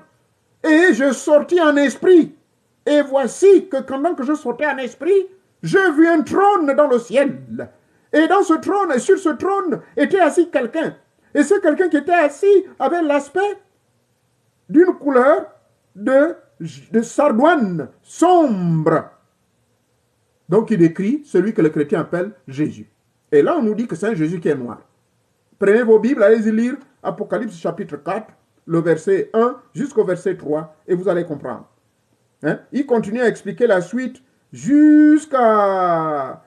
et je sortis en esprit. Et voici que pendant que je sortais en esprit, je vis un trône dans le ciel. Et dans ce trône, et sur ce trône, était assis quelqu'un. Et ce quelqu'un qui était assis avait l'aspect d'une couleur de sardoine sombre. Donc il décrit celui que le chrétien appelle Jésus. Et là on nous dit que c'est un Jésus qui est noir. Prenez vos Bibles, allez-y lire Apocalypse chapitre 4, le verset 1 jusqu'au verset 3 et vous allez comprendre. Hein? Il continue à expliquer la suite jusqu'à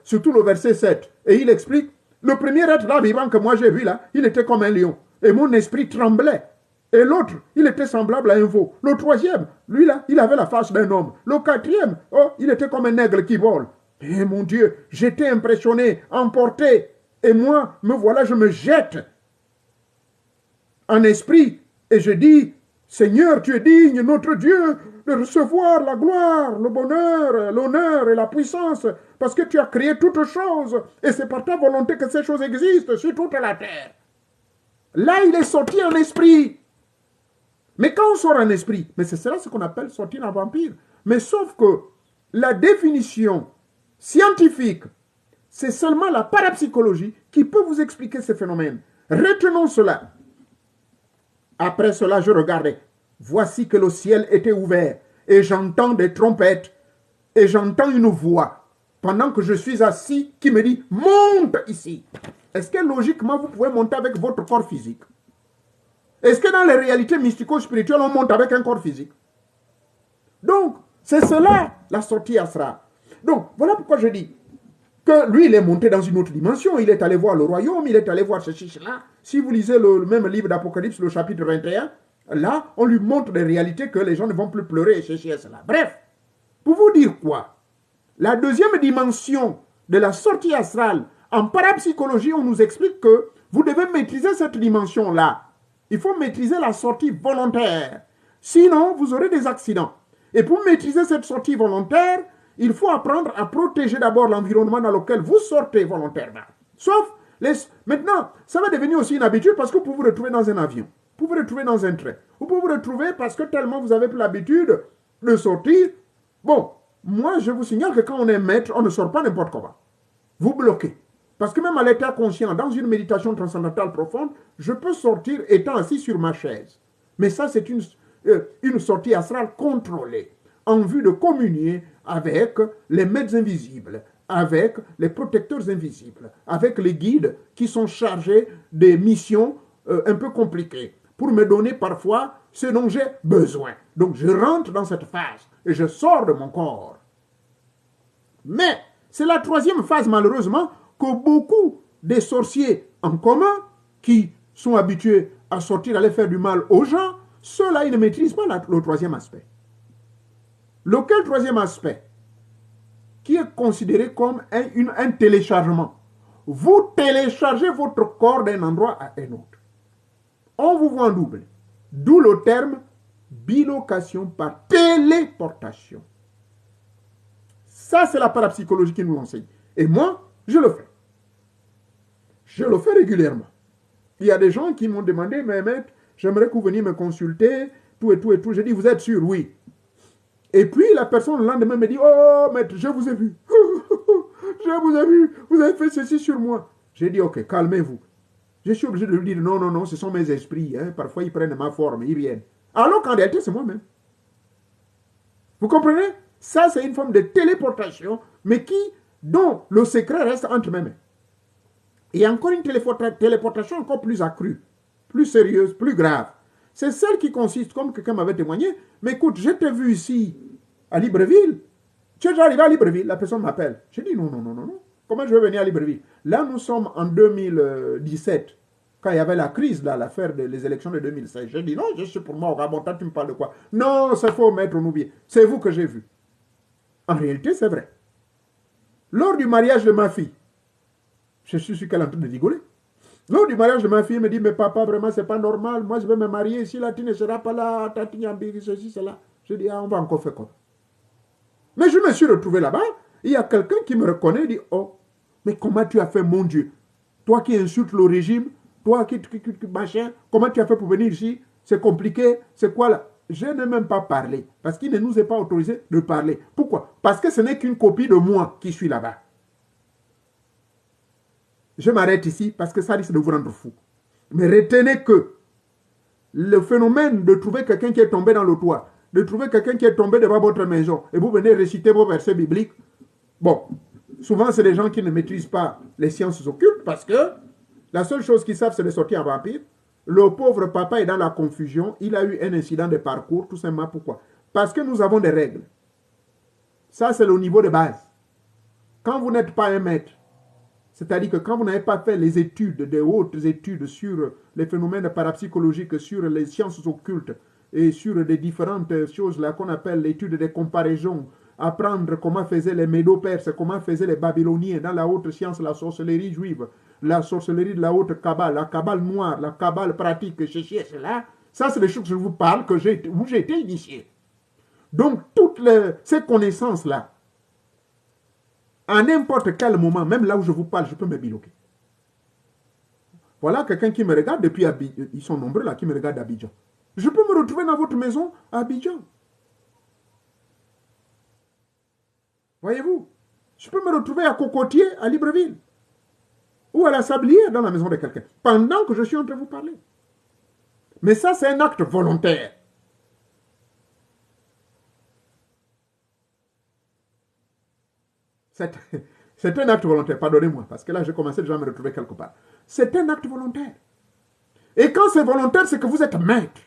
surtout le verset 7. Et il explique, le premier être là vivant que moi j'ai vu là, il était comme un lion. Et mon esprit tremblait. Et l'autre, il était semblable à un veau. Le troisième, lui là, il avait la face d'un homme. Le quatrième, oh, il était comme un aigle qui vole. Et mon Dieu, j'étais impressionné, emporté. Et moi, me voilà, je me jette en esprit. Et je dis, Seigneur, tu es digne, notre Dieu, de recevoir la gloire, le bonheur, l'honneur et la puissance, parce que tu as créé toutes choses. Et c'est par ta volonté que ces choses existent sur toute la terre. Là, il est sorti en esprit. Mais quand on sort en esprit, mais c'est cela ce qu'on appelle sortir en vampire. Mais sauf que la définition scientifique, c'est seulement la parapsychologie qui peut vous expliquer ces phénomènes. Retenons cela. Après cela, je regardais. Voici que le ciel était ouvert et j'entends des trompettes et j'entends une voix pendant que je suis assis qui me dit « Monte ici ». Est-ce que logiquement, vous pouvez monter avec votre corps physique? Est-ce que dans les réalités mystico-spirituelles, on monte avec un corps physique? Donc, c'est cela, la sortie astrale. Donc, voilà pourquoi je dis que lui, il est monté dans une autre dimension. Il est allé voir le royaume, il est allé voir ceci, cela. Si vous lisez le même livre d'Apocalypse, le chapitre 21, là, on lui montre des réalités que les gens ne vont plus pleurer, ceci et cela. Bref, pour vous dire quoi? La deuxième dimension de la sortie astrale, en parapsychologie, on nous explique que vous devez maîtriser cette dimension-là. Il faut maîtriser la sortie volontaire. Sinon, vous aurez des accidents. Et pour maîtriser cette sortie volontaire, il faut apprendre à protéger d'abord l'environnement dans lequel vous sortez volontairement. Sauf, maintenant, ça va devenir aussi une habitude parce que vous pouvez vous retrouver dans un avion. Vous pouvez vous retrouver dans un train. Vous pouvez vous retrouver parce que tellement vous avez pris l'habitude de sortir. Bon, moi, je vous signale que quand on est maître, on ne sort pas n'importe comment. Vous bloquez. Parce que même à l'état conscient, dans une méditation transcendantale profonde, je peux sortir étant assis sur ma chaise. Mais ça, c'est une sortie astrale contrôlée, en vue de communier avec les maîtres invisibles, avec les protecteurs invisibles, avec les guides qui sont chargés des missions un peu compliquées, pour me donner parfois ce dont j'ai besoin. Donc je rentre dans cette phase et je sors de mon corps. Mais c'est la troisième phase, malheureusement, que beaucoup des sorciers en commun, qui sont habitués à sortir, aller faire du mal aux gens, ceux-là, ils ne maîtrisent pas le troisième aspect. Lequel troisième aspect? Qui est considéré comme un téléchargement. Vous téléchargez votre corps d'un endroit à un autre. On vous voit en double. D'où le terme bilocation par téléportation. Ça, c'est la parapsychologie qui nous l'enseigne. Et moi, je le fais. Je le fais régulièrement. Il y a des gens qui m'ont demandé, mais maître, j'aimerais que vous veniez me consulter, tout et tout et tout. J'ai dit, vous êtes sûr? Oui. Et puis, la personne le lendemain me dit, oh, maître, je vous ai vu. Je vous ai vu. Vous avez fait ceci sur moi. J'ai dit, ok, calmez-vous. Je suis obligé de lui dire, non, non, non, ce sont mes esprits. Hein. Parfois, ils prennent ma forme, ils viennent. Alors qu'en réalité, c'est moi-même. Vous comprenez? Ça, c'est une forme de téléportation, mais dont le secret reste entre mes mains. Il y a encore une téléportation encore plus accrue, plus sérieuse, plus grave. C'est celle qui consiste, comme quelqu'un m'avait témoigné, mais écoute, je t'ai vu ici, à Libreville. Tu es déjà arrivé à Libreville, la personne m'appelle. J'ai dit non, non, non, non, non. Comment je vais venir à Libreville? Là, nous sommes en 2017, quand il y avait la crise, là, l'affaire des élections de 2016. J'ai dit non, je suis pour moi au Gabon, tu me parles de quoi? Non, c'est faux, maître Noubier. C'est vous que j'ai vu. En réalité, c'est vrai. Lors du mariage de ma fille, je suis sûr qu'elle est en train de rigoler. Lors du mariage de ma fille, elle me dit, mais papa, vraiment, c'est pas normal. Moi, je vais me marier. Si la tu ne sera pas là, tati Nyambi, ceci, cela. Je dis, ah, on va encore faire quoi? Mais je me suis retrouvé là-bas. Il y a quelqu'un qui me reconnaît et dit, oh, mais comment tu as fait, mon Dieu? Toi qui insultes le régime, toi qui machin, comment tu as fait pour venir ici? C'est compliqué. C'est quoi là? Je n'ai même pas parlé. Parce qu'il ne nous est pas autorisé de parler. Pourquoi? Parce que ce n'est qu'une copie de moi qui suis là-bas. Je m'arrête ici parce que ça risque de vous rendre fou. Mais retenez que le phénomène de trouver quelqu'un qui est tombé dans le toit, de trouver quelqu'un qui est tombé devant votre maison, et vous venez réciter vos versets bibliques, bon, souvent c'est des gens qui ne maîtrisent pas les sciences occultes parce que la seule chose qu'ils savent, c'est de sortir en vampire. Le pauvre papa est dans la confusion. Il a eu un incident de parcours, tout simplement. Pourquoi? Parce que nous avons des règles. Ça, c'est le niveau de base. Quand vous n'êtes pas un maître, c'est-à-dire que quand vous n'avez pas fait les études, des hautes études sur les phénomènes parapsychologiques, sur les sciences occultes et sur les différentes choses là qu'on appelle l'étude des comparaisons, apprendre comment faisaient les Médo-Perses, comment faisaient les Babyloniens dans la haute science, la sorcellerie juive, la sorcellerie de la haute Kabbale, la Kabbale noire, la Kabbale pratique, ceci et cela. Ça, c'est des choses que je vous parle, où j'ai été initié. Donc, toutes ces connaissances-là, à n'importe quel moment, même là où je vous parle, je peux me biloquer. Voilà quelqu'un qui me regarde depuis Abidjan. Ils sont nombreux là qui me regardent d'Abidjan. Je peux me retrouver dans votre maison à Abidjan. Voyez-vous? Je peux me retrouver à Cocotier, à Libreville. Ou à la Sablière, dans la maison de quelqu'un. Pendant que je suis en train de vous parler. Mais ça, c'est un acte volontaire. C'est un acte volontaire, pardonnez-moi, parce que là, j'ai commencé déjà à me retrouver quelque part. C'est un acte volontaire. Et quand c'est volontaire, c'est que vous êtes maître.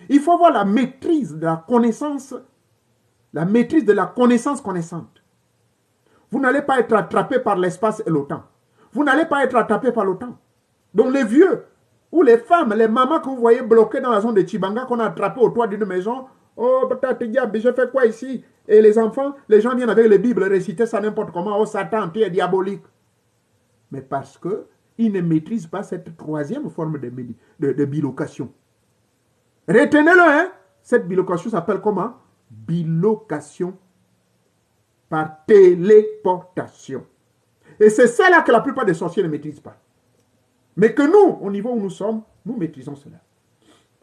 Il faut avoir la maîtrise de la connaissance, la maîtrise de la connaissance connaissante. Vous n'allez pas être attrapé par l'espace et le temps. Vous n'allez pas être attrapé par le temps. Donc les vieux, ou les femmes, les mamans que vous voyez bloquées dans la zone de Chibanga, qu'on a attrapé au toit d'une maison, oh, je fais quoi ici? Et les enfants, les gens viennent avec les Bibles réciter ça n'importe comment. Oh, Satan, tu es diabolique. Mais parce qu'ils ne maîtrisent pas cette troisième forme de bilocation. Retenez-le, hein? Cette bilocation s'appelle comment? Bilocation par téléportation. Et c'est celle-là que la plupart des sorciers ne maîtrisent pas. Mais que nous, au niveau où nous sommes, nous maîtrisons cela.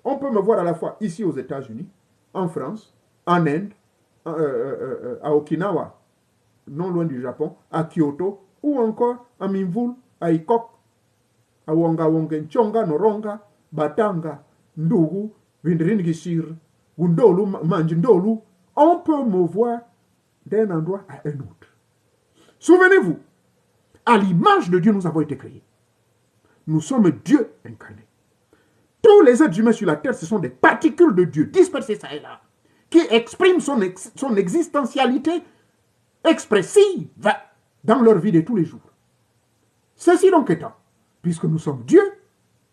On peut me voir à la fois ici aux États-Unis, en France, en Inde, à Okinawa, non loin du Japon, à Kyoto, ou encore à Minvul, à Ikok, à Wonga Wongen, Chonga, Noronga, Batanga, Ndougou, Vindringishir, Gundolu, Manjindolu. On peut me voir d'un endroit à un autre. Souvenez-vous, à l'image de Dieu, nous avons été créés. Nous sommes Dieu incarné. Tous les êtres humains sur la terre, ce sont des particules de Dieu, dispersées ça et là, qui expriment son existentialité expressive dans leur vie de tous les jours. Ceci donc étant, puisque nous sommes Dieu,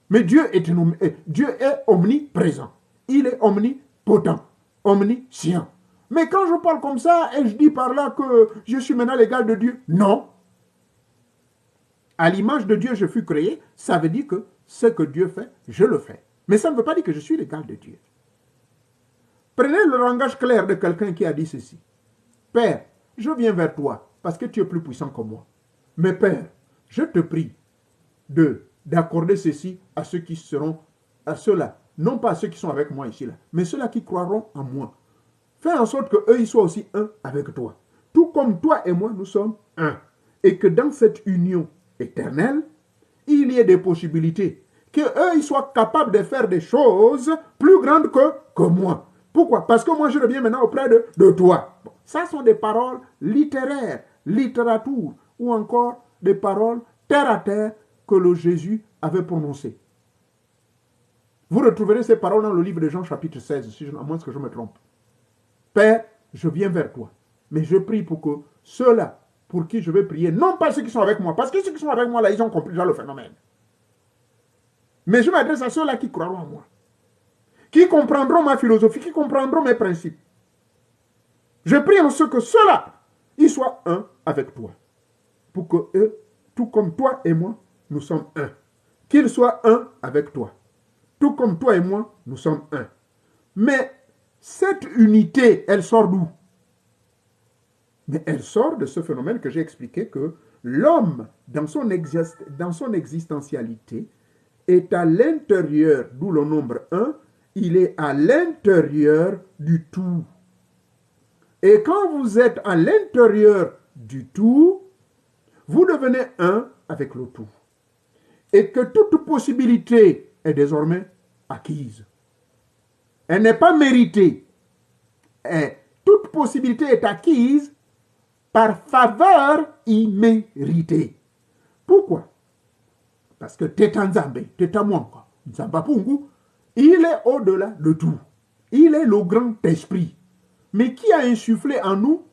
mais Dieu est omniprésent. Il est omnipotent, omniscient. Mais quand je parle comme ça, et je dis par là que je suis maintenant l'égal de Dieu, non. À l'image de Dieu, je fus créé, ça veut dire que ce que Dieu fait, je le fais. Mais ça ne veut pas dire que je suis l'égal de Dieu. Prenez le langage clair de quelqu'un qui a dit ceci. Père, je viens vers toi parce que tu es plus puissant que moi. Mais Père, je te prie d'accorder ceci à ceux qui seront, à ceux-là, non pas à ceux qui sont avec moi ici, là, mais ceux-là qui croiront en moi. Fais en sorte qu'eux, ils soient aussi un avec toi. Tout comme toi et moi, nous sommes un. Et que dans cette union éternelle, il y ait des possibilités. Qu'eux, ils soient capables de faire des choses plus grandes que moi. Pourquoi? Parce que moi, je reviens maintenant auprès de toi. Bon, ça sont des paroles littéraires, littérature, ou encore des paroles terre à terre que le Jésus avait prononcées. Vous retrouverez ces paroles dans le livre de Jean chapitre 16, à moins que je me trompe. Père, je viens vers toi, mais je prie pour que ceux-là, pour qui je vais prier, non pas ceux qui sont avec moi, parce que ceux qui sont avec moi, là, ils ont compris déjà le phénomène. Mais je m'adresse à ceux-là qui croiront en moi, qui comprendront ma philosophie, qui comprendront mes principes. Je prie en ce que ceux-là, ils soient un avec toi, pour que eux, tout comme toi et moi, nous sommes un. Qu'ils soient un avec toi, tout comme toi et moi, nous sommes un. Mais cette unité, elle sort d'où? Mais elle sort de ce phénomène que j'ai expliqué, que l'homme, dans son existentialité, est à l'intérieur, d'où le nombre 1, il est à l'intérieur du tout. Et quand vous êtes à l'intérieur du tout, vous devenez un avec le tout. Et que toute possibilité est désormais acquise. Elle n'est pas méritée. Et toute possibilité est acquise par faveur imméritée. Pourquoi? Parce que Tetanzambe, Tetamwanka, Nzambapungu, il est au-delà de tout. Il est le grand esprit. Mais qui a insufflé en nous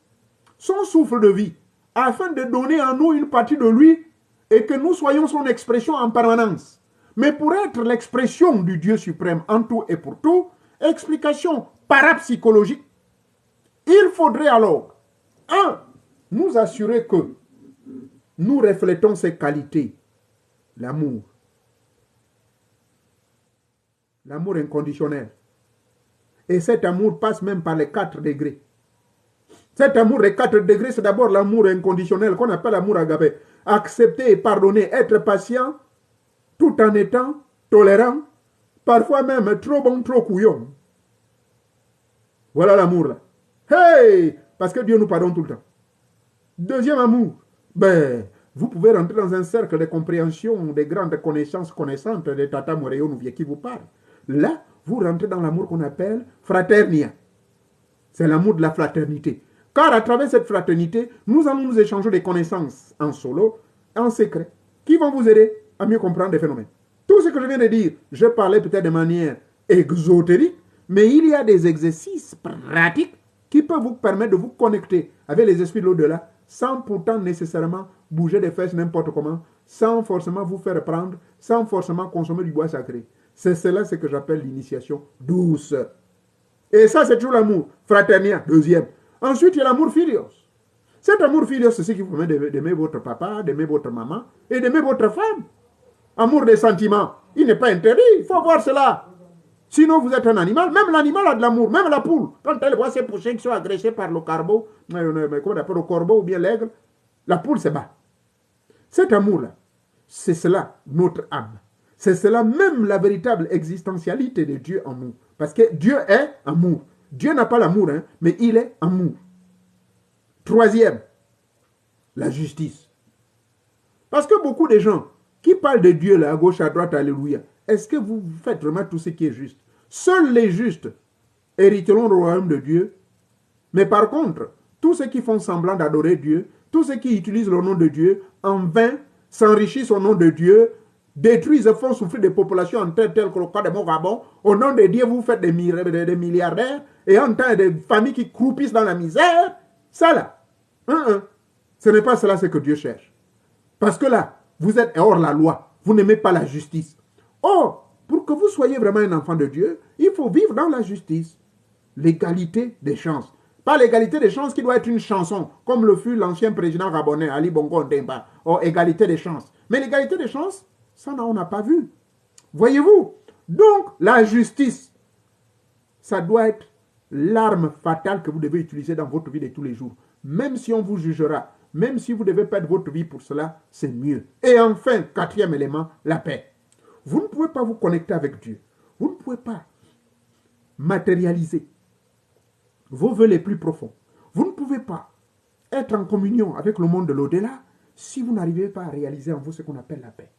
son souffle de vie, afin de donner en nous une partie de lui et que nous soyons son expression en permanence. Mais pour être l'expression du Dieu suprême en tout et pour tout, explication parapsychologique, il faudrait alors, nous assurer que nous reflétons ces qualités. L'amour. L'amour inconditionnel. Et cet amour passe même par les 4 degrés. Cet amour des 4 degrés, c'est d'abord l'amour inconditionnel qu'on appelle l'amour agapé. Accepter et pardonner, être patient, tout en étant tolérant, parfois même trop bon, trop couillon. Voilà l'amour là. Hey! Parce que Dieu nous pardonne tout le temps. Deuxième amour, vous pouvez rentrer dans un cercle de compréhension, des grandes connaissantes des Tata Moréo Nouvier qui vous parlent. Là, vous rentrez dans l'amour qu'on appelle fraternia. C'est l'amour de la fraternité. Car à travers cette fraternité, nous allons nous échanger des connaissances en solo, en secret, qui vont vous aider à mieux comprendre les phénomènes. Tout ce que je viens de dire, je parlais peut-être de manière exotérique, mais il y a des exercices pratiques qui peuvent vous permettre de vous connecter avec les esprits de l'au-delà, sans pourtant nécessairement bouger des fesses n'importe comment, sans forcément vous faire prendre, sans forcément consommer du bois sacré. C'est cela ce que j'appelle l'initiation douce. Et ça, c'est toujours l'amour. Fraternia, deuxième. Ensuite, il y a l'amour filios. Cet amour filios, c'est ce qui vous permet d'aimer votre papa, d'aimer votre maman et d'aimer votre femme. Amour des sentiments. Il n'est pas interdit. Il faut voir cela. Sinon, vous êtes un animal. Même l'animal a de l'amour. Même la poule. Quand elle voit ses poussins qui sont agressés par le corbeau, comment on appelle le corbeau ou bien l'aigle, la poule se bat. Cet amour-là, c'est cela, notre âme. C'est cela même la véritable existentialité de Dieu en nous. Parce que Dieu est amour. Dieu n'a pas l'amour, hein, mais il est amour. Troisième, la justice. Parce que beaucoup de gens qui parlent de Dieu là, à gauche, à droite, alléluia, est-ce que vous faites vraiment tout ce qui est juste? Seuls les justes hériteront le royaume de Dieu. Mais par contre, tous ceux qui font semblant d'adorer Dieu, tous ceux qui utilisent le nom de Dieu, en vain, s'enrichissent au nom de Dieu, détruisent et font souffrir des populations entières telles que le cas de Morabon. Au nom de Dieu, vous faites des milliardaires et en temps des familles qui croupissent dans la misère. Ça là, ce n'est pas cela ce que Dieu cherche. Parce que là, vous êtes hors la loi. Vous n'aimez pas la justice. Or, pour que vous soyez vraiment un enfant de Dieu, il faut vivre dans la justice. L'égalité des chances. Pas l'égalité des chances qui doit être une chanson, comme le fut l'ancien président gabonais, Ali Bongo Ondimba. Oh, égalité des chances. Mais l'égalité des chances, ça, on n'a pas vu. Voyez-vous? Donc, la justice, ça doit être l'arme fatale que vous devez utiliser dans votre vie de tous les jours. Même si on vous jugera, même si vous devez perdre votre vie pour cela, c'est mieux. Et enfin, quatrième élément, la paix. Vous ne pouvez pas vous connecter avec Dieu. Vous ne pouvez pas matérialiser vos vœux les plus profonds. Vous ne pouvez pas être en communion avec le monde de l'au-delà si vous n'arrivez pas à réaliser en vous ce qu'on appelle la paix.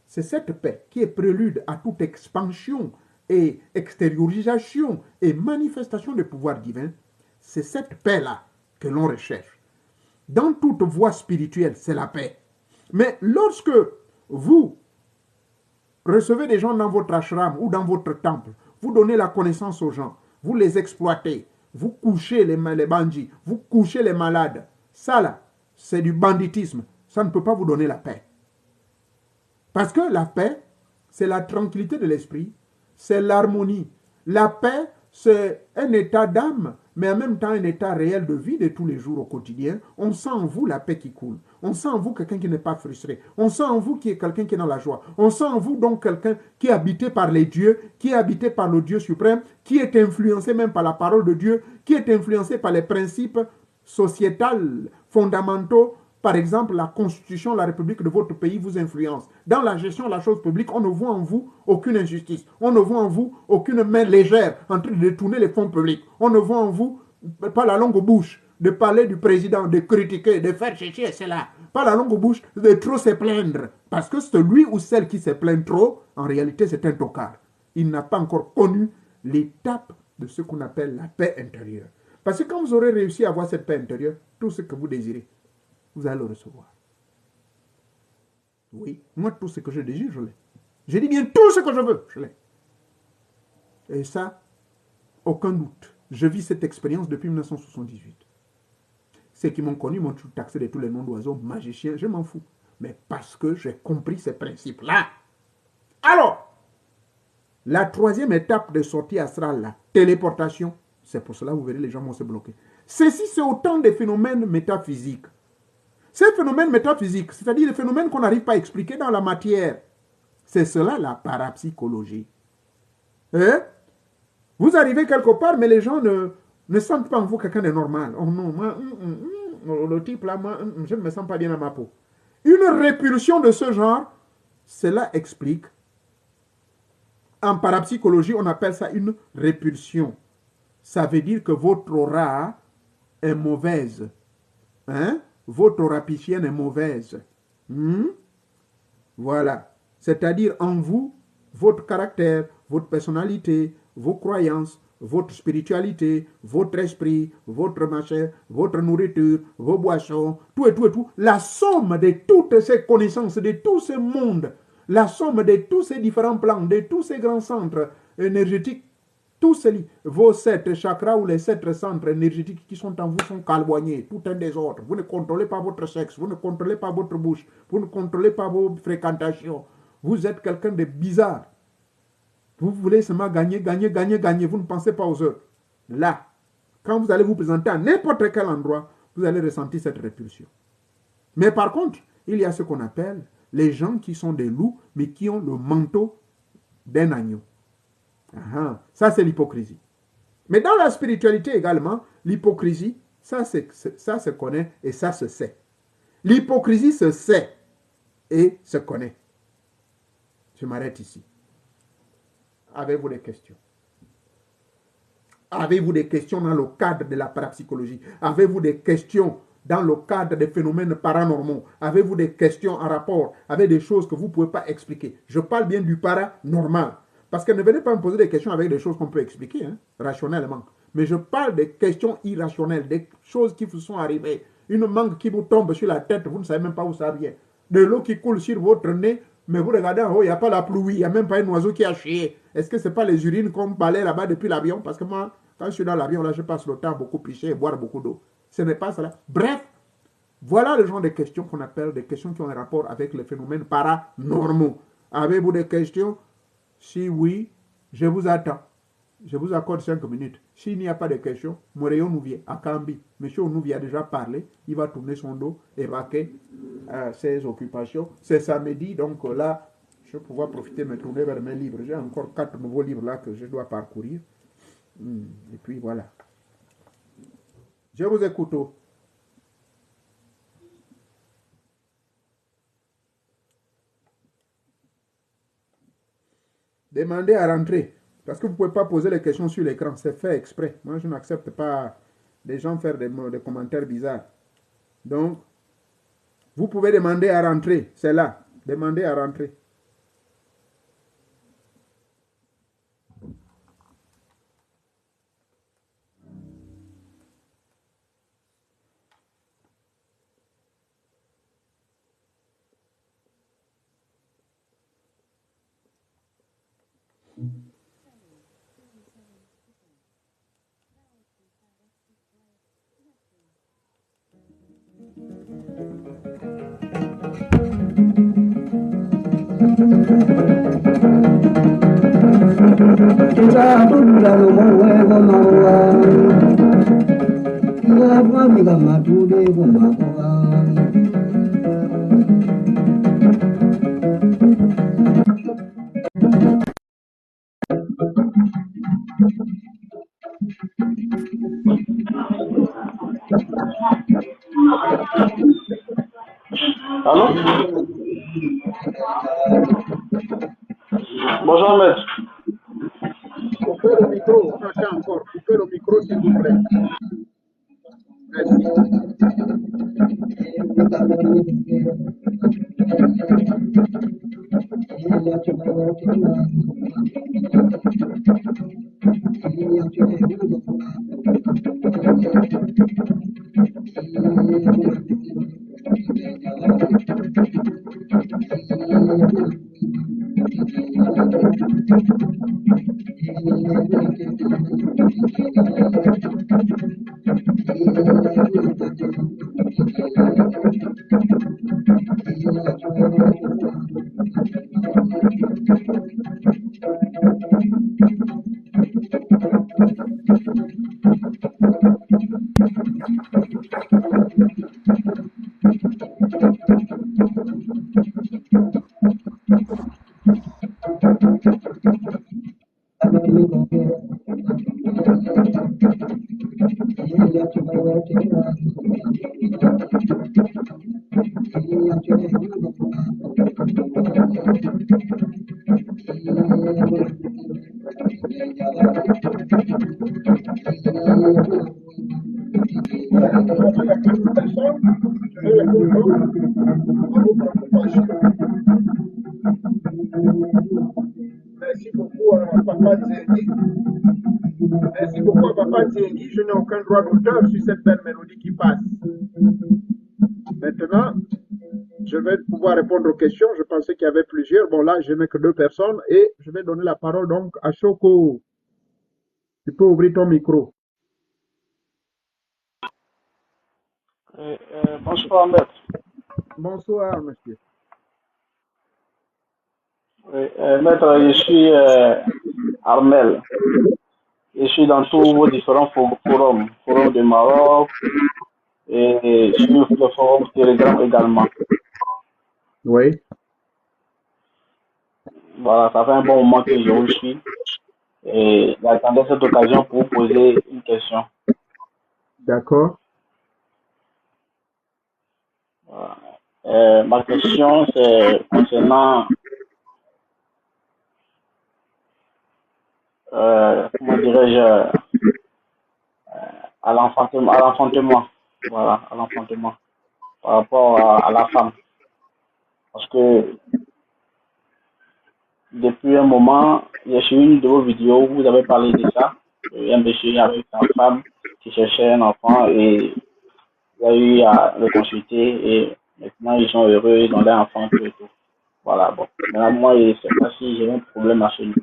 C'est cette paix qui est prélude à toute expansion et extériorisation et manifestation du pouvoir divin. C'est cette paix-là que l'on recherche. Dans toute voie spirituelle, c'est la paix. Mais lorsque vous recevez des gens dans votre ashram ou dans votre temple, vous donnez la connaissance aux gens, vous les exploitez, vous couchez les bandits, vous couchez les malades. Ça là, c'est du banditisme. Ça ne peut pas vous donner la paix. Parce que la paix, c'est la tranquillité de l'esprit, c'est l'harmonie. La paix, c'est un état d'âme, mais en même temps un état réel de vie de tous les jours au quotidien. On sent en vous la paix qui coule. On sent en vous quelqu'un qui n'est pas frustré. On sent en vous qui est quelqu'un qui est dans la joie. On sent en vous donc quelqu'un qui est habité par les dieux, qui est habité par le Dieu suprême, qui est influencé même par la parole de Dieu, qui est influencé par les principes sociétals fondamentaux. Par exemple, la constitution, la république de votre pays vous influence. Dans la gestion de la chose publique, on ne voit en vous aucune injustice. On ne voit en vous aucune main légère en train de détourner les fonds publics. On ne voit en vous pas la longue bouche de parler du président, de critiquer, de faire ceci et cela. Pas la longue bouche de trop se plaindre. Parce que celui ou celle qui se plaint trop, en réalité, c'est un tocard. Il n'a pas encore connu l'étape de ce qu'on appelle la paix intérieure. Parce que quand vous aurez réussi à avoir cette paix intérieure, tout ce que vous désirez, vous allez le recevoir. Oui, moi, tout ce que je désire, je l'ai. Je dis bien tout ce que je veux, je l'ai. Et ça, aucun doute. Je vis cette expérience depuis 1978. Ceux qui m'ont connu m'ont taxé de tous les noms d'oiseaux, magicien, je m'en fous. Mais parce que j'ai compris ces principes-là. Alors, la troisième étape de sortie astrale, la téléportation, c'est pour cela que vous verrez les gens vont se bloquer. Ceci, c'est autant de phénomènes métaphysiques. Ces phénomènes métaphysiques, c'est-à-dire les phénomènes qu'on n'arrive pas à expliquer dans la matière, c'est cela la parapsychologie. Vous arrivez quelque part, mais les gens ne sentent pas en vous quelqu'un de normal. Oh non, moi, le type là, moi, je ne me sens pas bien dans ma peau. Une répulsion de ce genre, cela explique. En parapsychologie, on appelle ça une répulsion. Ça veut dire que votre aura est mauvaise. Votre aura piscienne est mauvaise. Voilà. C'est-à-dire en vous, votre caractère, votre personnalité, vos croyances, votre spiritualité, votre esprit, votre machin, votre nourriture, vos boissons, tout et tout et tout. La somme de toutes ces connaissances, de tout ce monde, la somme de tous ces différents plans, de tous ces grands centres énergétiques, tous vos 7 chakras ou les 7 centres énergétiques qui sont en vous sont calboignés, tout un désordre. Vous ne contrôlez pas votre sexe, vous ne contrôlez pas votre bouche, vous ne contrôlez pas vos fréquentations. Vous êtes quelqu'un de bizarre. Vous voulez seulement gagner, gagner, gagner, gagner. Vous ne pensez pas aux autres. Là, quand vous allez vous présenter à n'importe quel endroit, vous allez ressentir cette répulsion. Mais par contre, il y a ce qu'on appelle les gens qui sont des loups, mais qui ont le manteau d'un agneau. Ça, c'est l'hypocrisie. Mais dans la spiritualité également, l'hypocrisie, ça se connaît et ça se sait. L'hypocrisie se sait et se connaît. Je m'arrête ici. Avez-vous des questions? Avez-vous des questions dans le cadre de la parapsychologie? Avez-vous des questions dans le cadre des phénomènes paranormaux? Avez-vous des questions en rapport avec des choses que vous ne pouvez pas expliquer? Je parle bien du paranormal. Parce que ne venez pas me poser des questions avec des choses qu'on peut expliquer, hein, rationnellement. Mais je parle des questions irrationnelles, des choses qui vous sont arrivées. Une mangue qui vous tombe sur la tête, vous ne savez même pas où ça vient. De l'eau qui coule sur votre nez, mais vous regardez en haut, il n'y a pas la pluie, il n'y a même pas un oiseau qui a chié. Est-ce que ce n'est pas les urines qu'on balaye là-bas depuis l'avion? Parce que moi, quand je suis dans l'avion, là, je passe le temps beaucoup picher et boire beaucoup d'eau. Ce n'est pas cela. Bref, voilà le genre de questions qu'on appelle des questions qui ont un rapport avec les phénomènes paranormaux. Avez-vous des questions? Si oui, je vous attends. Je vous accorde 5 minutes. S'il n'y a pas de questions, Moréon nous vient à Kambi. Monsieur nous a déjà parlé. Il va tourner son dos et vaquer à ses occupations. C'est samedi, donc là, je vais pouvoir profiter de me tourner vers mes livres. J'ai encore 4 nouveaux livres là que je dois parcourir. Et puis voilà. Je vous écoute. Demandez à rentrer. Parce que vous ne pouvez pas poser les questions sur l'écran. C'est fait exprès. Moi, je n'accepte pas des gens faire des commentaires bizarres. Donc, vous pouvez demander à rentrer. C'est là. Demandez à rentrer. Allô? Bonjour maître. Coupez le micro, on entend encore. Coupez le micro s'il vous plaît. Merci. Merci beaucoup à Papa Tiengi. Merci beaucoup à Papa Tiengi. Je n'ai aucun droit d'auteur sur cette belle mélodie qui passe. Maintenant, je vais pouvoir répondre aux questions. Je pensais qu'il y avait plusieurs. Bon, là, je n'ai que 2 personnes et je vais donner la parole donc à Choco. Tu peux ouvrir ton micro. Bonsoir maître. Bonsoir, monsieur. Maître, je suis Armel. Je suis dans tous vos différents forums, forum de Maroc et sur le forum Telegram également. Oui. Voilà, ça fait un bon moment que je vous suis. Et j'attendais cette occasion pour vous poser une question. D'accord. Voilà. Ma question, c'est concernant, comment dirais-je, à l'enfantement. Voilà, à l'enfantement. Par rapport à la femme. Parce que depuis un moment, il y a sur une de vos vidéos où vous avez parlé de ça. Un monsieur avec sa femme qui cherchait un enfant et il a eu à le consulter et maintenant ils sont heureux, ils ont leur enfant, tout et tout. Voilà, bon. Maintenant, moi, je ne sais pas si j'ai un problème à ce niveau.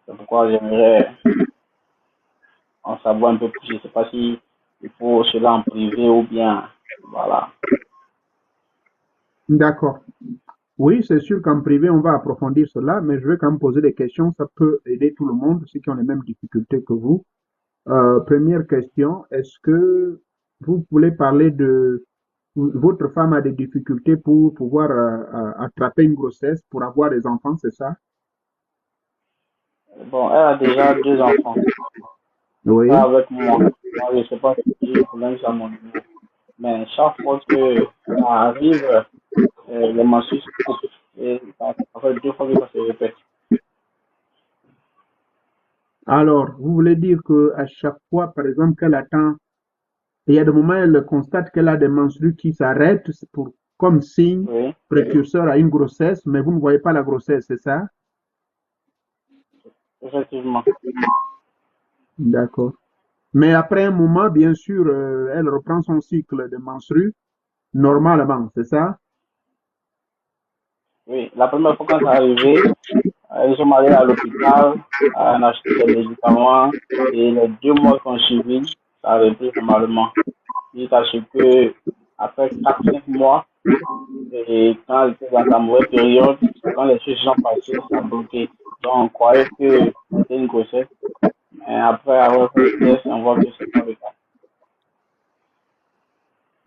C'est pourquoi j'aimerais en savoir un peu plus. Je ne sais pas si il faut cela en privé ou bien, voilà. D'accord. Oui, c'est sûr qu'en privé, on va approfondir cela, mais je vais quand même poser des questions. Ça peut aider tout le monde, ceux qui ont les mêmes difficultés que vous. Première question, est-ce que vous voulez parler de votre femme a des difficultés pour pouvoir attraper une grossesse, pour avoir des enfants, c'est ça? Bon, elle a déjà deux enfants. Pas Oui. avec moi. Moi, je ne sais pas si j'ai un problème à mon niveau. Mais chaque fois que ça arrive, les menstrues se coupent. Et ça fait deux fois que ça se répète. Alors, vous voulez dire que à chaque fois, par exemple, qu'elle attend, il y a des moments où elle constate qu'elle a des menstrues qui s'arrêtent pour, comme signe Oui, précurseur à une grossesse, mais vous ne voyez pas la grossesse, c'est ça? effectivement. D'accord. Mais après un moment, bien sûr, elle reprend son cycle de menstrues normalement, c'est ça? Oui, la première fois quand ça arrivé, ils sont allés à l'hôpital, on a acheté des médicaments et les 2 mois qu'on suivi, ça a repris normalement. Jusqu'à ce que, après 4 5 mois, et quand elle était dans sa mauvaise période, quand les choses sont passées, ça a bloqué. Donc on croyait que c'était une grossesse, mais après avoir fait le test, on voit que c'est pas le cas.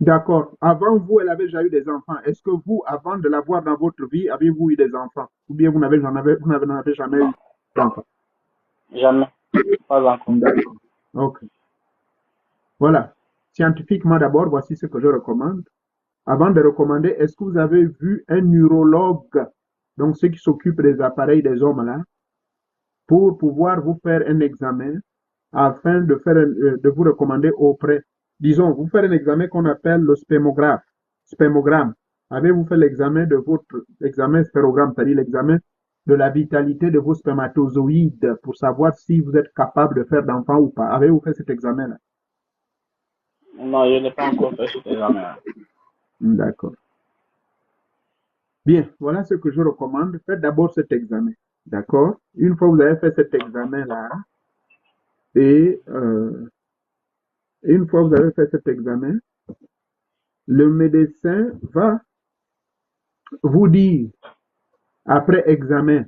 D'accord. Avant vous, elle avait déjà eu des enfants. Est-ce que vous, avant de l'avoir dans votre vie, avez-vous eu des enfants? Ou bien vous n'avez jamais Non, eu d'enfants? jamais, pas encore. D'accord. Ok. Voilà. Scientifiquement d'abord, voici ce que je recommande. Avant de recommander, est-ce que vous avez vu un neurologue, donc ceux qui s'occupent des appareils des hommes là, pour pouvoir vous faire un examen afin de vous recommander auprès, disons, vous faire un examen qu'on appelle le spémogramme. Avez-vous fait l'examen de votre examen spérogramme, c'est-à-dire l'examen de la vitalité de vos spermatozoïdes pour savoir si vous êtes capable de faire d'enfants ou pas? Avez-vous fait cet examen-là? Non, je n'ai pas encore fait cet examen. D'accord. Bien, voilà ce que je recommande. Faites d'abord cet examen. D'accord? Une fois que vous avez fait cet examen-là, et une fois que vous avez fait cet examen, le médecin va vous dire, après examen,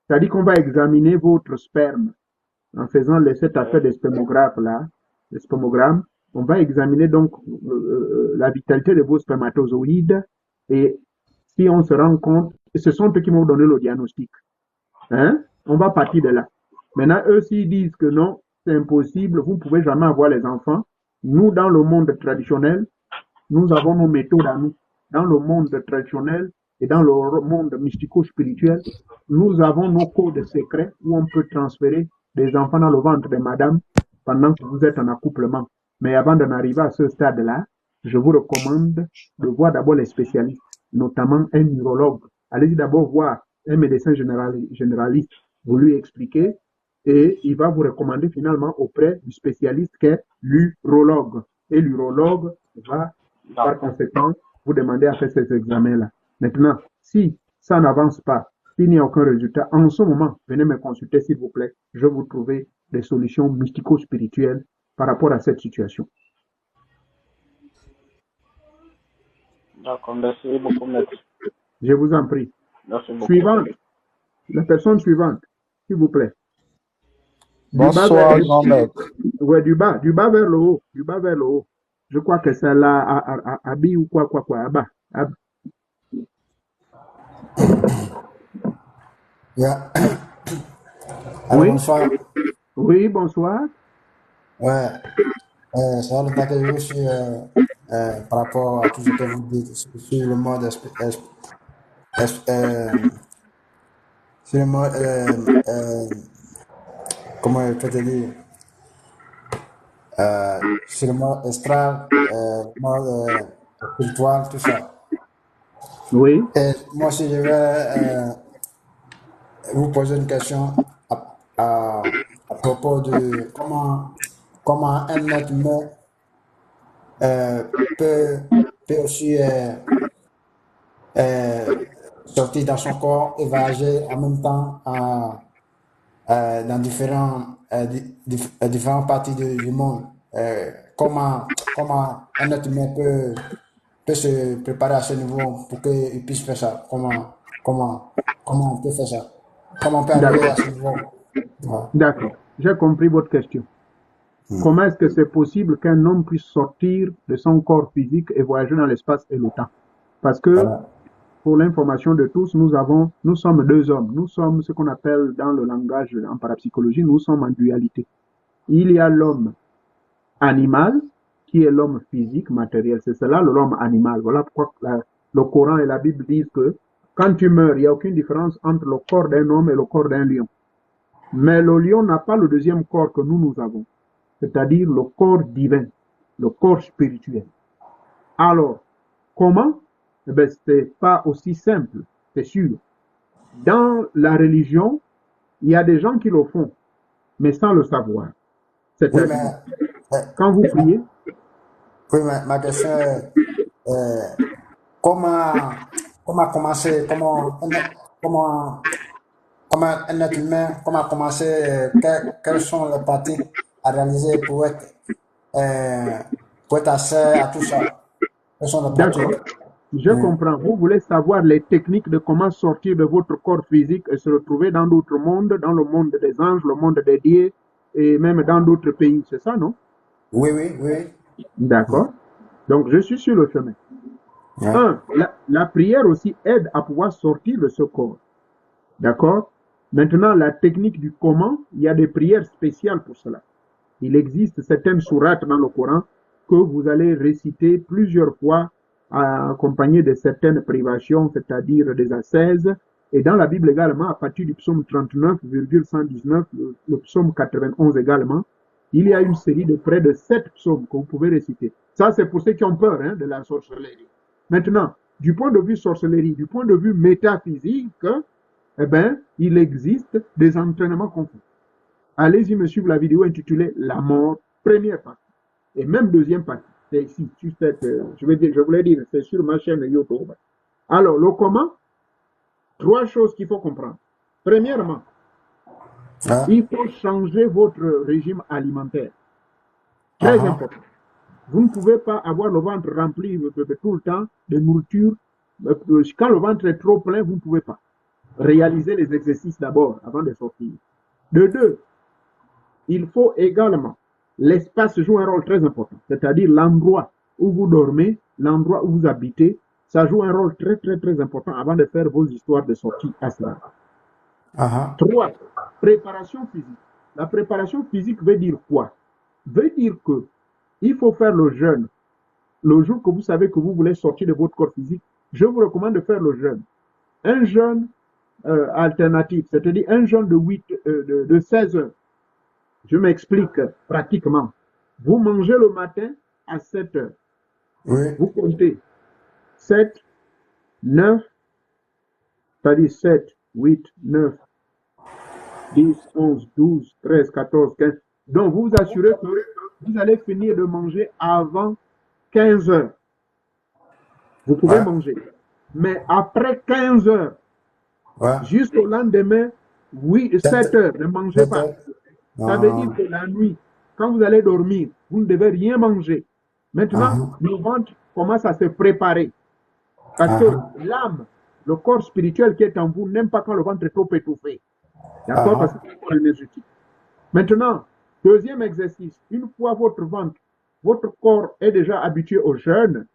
c'est-à-dire qu'on va examiner votre sperme en faisant cette affaire Oui. des spermographes là, les spermogrammes, on va examiner donc la vitalité de vos spermatozoïdes et si on se rend compte, ce sont eux qui vont donner le diagnostic. Hein? On va partir de là. Maintenant, eux, s'ils disent que non, c'est impossible, vous ne pouvez jamais avoir les enfants, nous, dans le monde traditionnel, nous avons nos méthodes à nous. Dans le monde traditionnel et dans le monde mystico-spirituel, nous avons nos codes secrets où on peut transférer des enfants dans le ventre de madame pendant que vous êtes en accouplement. Mais avant d'en arriver à ce stade-là, je vous recommande de voir d'abord les spécialistes, notamment un neurologue. Allez-y d'abord voir un médecin généraliste, vous lui expliquez et il va vous recommander finalement auprès du spécialiste qui est l'urologue. Et l'urologue va par D'accord. conséquent, vous demandez à faire ces examens-là. Maintenant, si ça n'avance pas, s'il n'y a aucun résultat, en ce moment, venez me consulter, s'il vous plaît. Je vais vous trouver des solutions mystico-spirituelles par rapport à cette situation. D'accord. Merci beaucoup, maître. Je vous en prie. Merci beaucoup. Suivante, la personne suivante, s'il vous plaît. Du bas vers Bonsoir, grand maître. ouais, du bas vers le haut, du bas vers le haut. Je crois que c'est là, Abi ou quoi, à bas. Yeah. Alors, Oui, bonsoir. oui, bonsoir. Ouais, ça va le paquet aussi par rapport à tout ce que vous dites sur le mode, es- euh, sur le mode, comment je peux te dire, sur le mode astral, mode spirituel, tout ça. Oui, Et moi, si je vais vous poser une question à propos de comment un être humain euh, peut, peut aussi euh, sortir dans son corps et voyager en même temps dans différentes parties du monde. Comment un être humain peut se préparer à ce niveau pour qu'il puisse faire ça? Comment on peut faire ça? Comment on peut arriver à d'accord, ce niveau? Ouais. d'accord. J'ai compris votre question. Comment est-ce que c'est possible qu'un homme puisse sortir de son corps physique et voyager dans l'espace et le temps? Parce que, Voilà. pour l'information de tous, nous sommes deux hommes. Nous sommes ce qu'on appelle dans le langage en parapsychologie, nous sommes en dualité. Il y a l'homme animal, qui est l'homme physique, matériel. C'est cela, l'homme animal. Voilà pourquoi le Coran et la Bible disent que quand tu meurs, il n'y a aucune différence entre le corps d'un homme et le corps d'un lion. Mais le lion n'a pas le deuxième corps que nous avons, c'est-à-dire le corps divin, le corps spirituel. Alors, comment? Eh bien, c'est pas aussi simple, c'est sûr. Dans la religion, il y a des gens qui le font, mais sans le savoir. Oui, C'est-à-dire, euh, quand vous priez, oui, ma question est comment, comment commencer, comment un être humain, comment commencer, quelles sont les pratiques à réaliser euh, pour être assez à tout ça? Quelles sont les d'accord, pratiques? je Oui, comprends. Vous voulez savoir les techniques de comment sortir de votre corps physique et se retrouver dans d'autres mondes, dans le monde des anges, le monde des dieux et même dans d'autres pays. C'est ça, non? oui, oui, oui. D'accord. Donc, je suis sur le chemin. Ouais. Un, la prière aussi aide à pouvoir sortir de ce corps. D'accord? Maintenant, la technique du comment, il y a des prières spéciales pour cela. Il existe certaines sourates dans le Coran que vous allez réciter plusieurs fois accompagnées de certaines privations, c'est-à-dire des ascèses. Et dans la Bible également, à partir du psaume 39,119, le psaume 91 également, il y a une série de près de 7 psaumes que vous pouvez réciter. Ça, c'est pour ceux qui ont peur de la sorcellerie. Maintenant, du point de vue sorcellerie, du point de vue métaphysique, eh ben, il existe des entraînements qu'on fait. Allez-y me suivre la vidéo intitulée La mort, première partie. Et même deuxième partie. C'est ici, sur cette, je voulais dire, c'est sur ma chaîne YouTube. Alors, le comment? Trois choses qu'il faut comprendre. Premièrement, Ouais. il faut changer votre régime alimentaire. Ah, Très ah. important. Vous ne pouvez pas avoir le ventre rempli tout le temps de nourriture. Quand le ventre est trop plein, vous ne pouvez pas. Réaliser les exercices d'abord avant de sortir. De deux, il faut également, l'espace joue un rôle très important, c'est-à-dire l'endroit où vous dormez, l'endroit où vous habitez, ça joue un rôle très très très important avant de faire vos histoires de sortie à cela. Ah, ah. Trois, préparation physique. La préparation physique veut dire quoi? Veut dire que il faut faire le jeûne. Le jour que vous savez que vous voulez sortir de votre corps physique, je vous recommande de faire le jeûne. Un jeûne alternatif, c'est-à-dire un jeûne de 16 heures. Je m'explique pratiquement. Vous mangez le matin à 7 heures. Oui. Vous comptez 7, 9, c'est-à-dire 7, 8, 9, 10, 11, 12, 13, 14, 15. Donc, vous vous assurez que vous allez finir de manger avant 15 heures. Vous pouvez Ouais. manger. Mais après 15 heures, Ouais. jusqu'au lendemain, oui, 7 Sept- heures, ne mangez pas. sept- Ça veut dire Ah, que la nuit, quand vous allez dormir, vous ne devez rien manger. Maintenant, ah, le ventre commence à se préparer. Parce que ah, l'âme, le corps spirituel qui est en vous, n'aime pas quand le ventre est trop étouffé. ah, D'accord? Parce que ah. c'est un corps énergétique. Maintenant, deuxième exercice. Une fois votre ventre, votre corps est déjà habitué au jeûne.